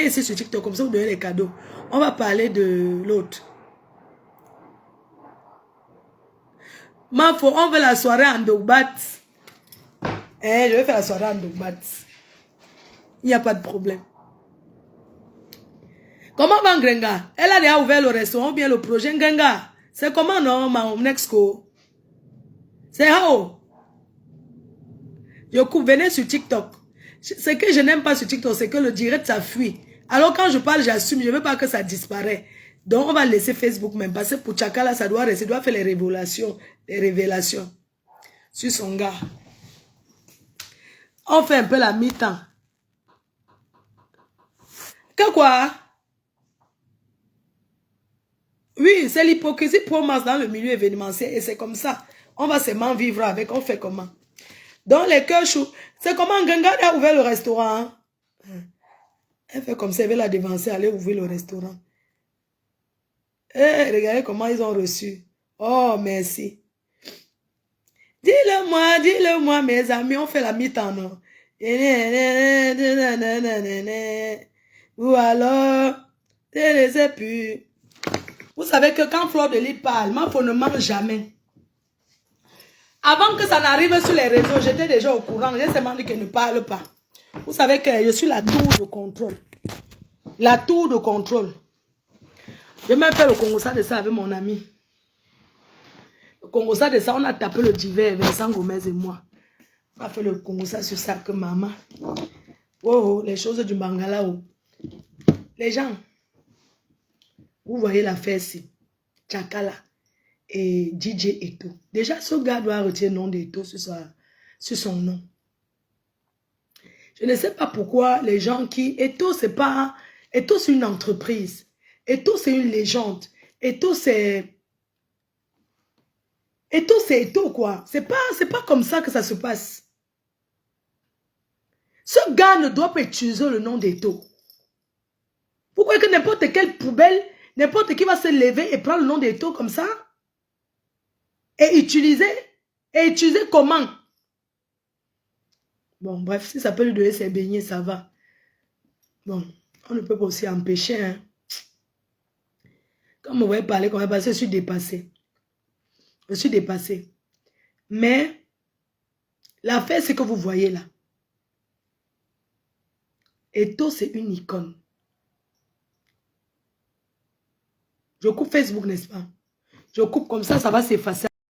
ici sur TikTok, comme ça vous donnez les cadeaux. On va parler de l'autre. On veut la soirée en Dogbat. Je vais faire la soirée en Dogbat. Il n'y a pas de problème. Comment va Ngrenga? Elle a déjà ouvert le restaurant ou bien le projet Ngrenga. C'est comment non, mon ex-co? C'est how? Je coupe, venez sur TikTok. Ce que je n'aime pas sur TikTok, c'est que le direct, ça fuit. Alors quand je parle, j'assume, je ne veux pas que ça disparaisse. Donc on va laisser Facebook même. Parce que pour Tchakala, ça doit rester, doit faire les révélations sur son gars. On fait un peu la mi-temps. Que quoi? Oui, c'est l'hypocrisie pour moi dans le milieu événementiel. Et c'est comme ça. On va seulement vivre avec. On fait comment? Donc les cœurs chauds. C'est comment Ngrenga a ouvert le restaurant. Elle fait comme ça, elle veut la dévancer, aller ouvrir le restaurant. Regardez comment ils ont reçu. Oh, merci. Dis-le moi, mes amis, on fait la mi-temps, non? Ou alors, je sais plus. Vous savez que quand Fleur de Lys parle, ma femme ne mange jamais. Avant que ça n'arrive sur les réseaux, j'étais déjà au courant. J'ai seulement dit qu'elle ne parle pas. Vous savez que je suis la tour de contrôle. La tour de contrôle. Je même fait le Congo-ça de ça avec mon ami. Le Congo-ça de ça, on a tapé le divers, Vincent Gomez et moi. On a fait le Congo-ça sur ça que maman. Oh, les choses du Bangala. Oh. Les gens, vous voyez l'affaire ici. Tchakala et DJ Eto. Déjà, ce gars doit retirer le nom d'Eto sur son nom. Je ne sais pas pourquoi les gens qui... Eto, c'est pas... Eto, c'est une entreprise. Eto, c'est une légende. Eto, c'est... Eto, c'est Eto, quoi. C'est pas comme ça que ça se passe. Ce gars ne doit pas utiliser le nom d'Eto. Vous croyez que n'importe quelle poubelle, n'importe qui va se lever et prendre le nom d'Eto comme ça? Et utiliser comment? Bon, bref, si ça peut lui donner ses beignets, ça va. Bon, on ne peut pas aussi empêcher, hein. Comme on va parler, je suis dépassée. Je suis dépassée. Mais, l'affaire, c'est que vous voyez là. Eto, c'est une icône. Je coupe Facebook, n'est-ce pas? Je coupe comme ça, ça va s'effacer.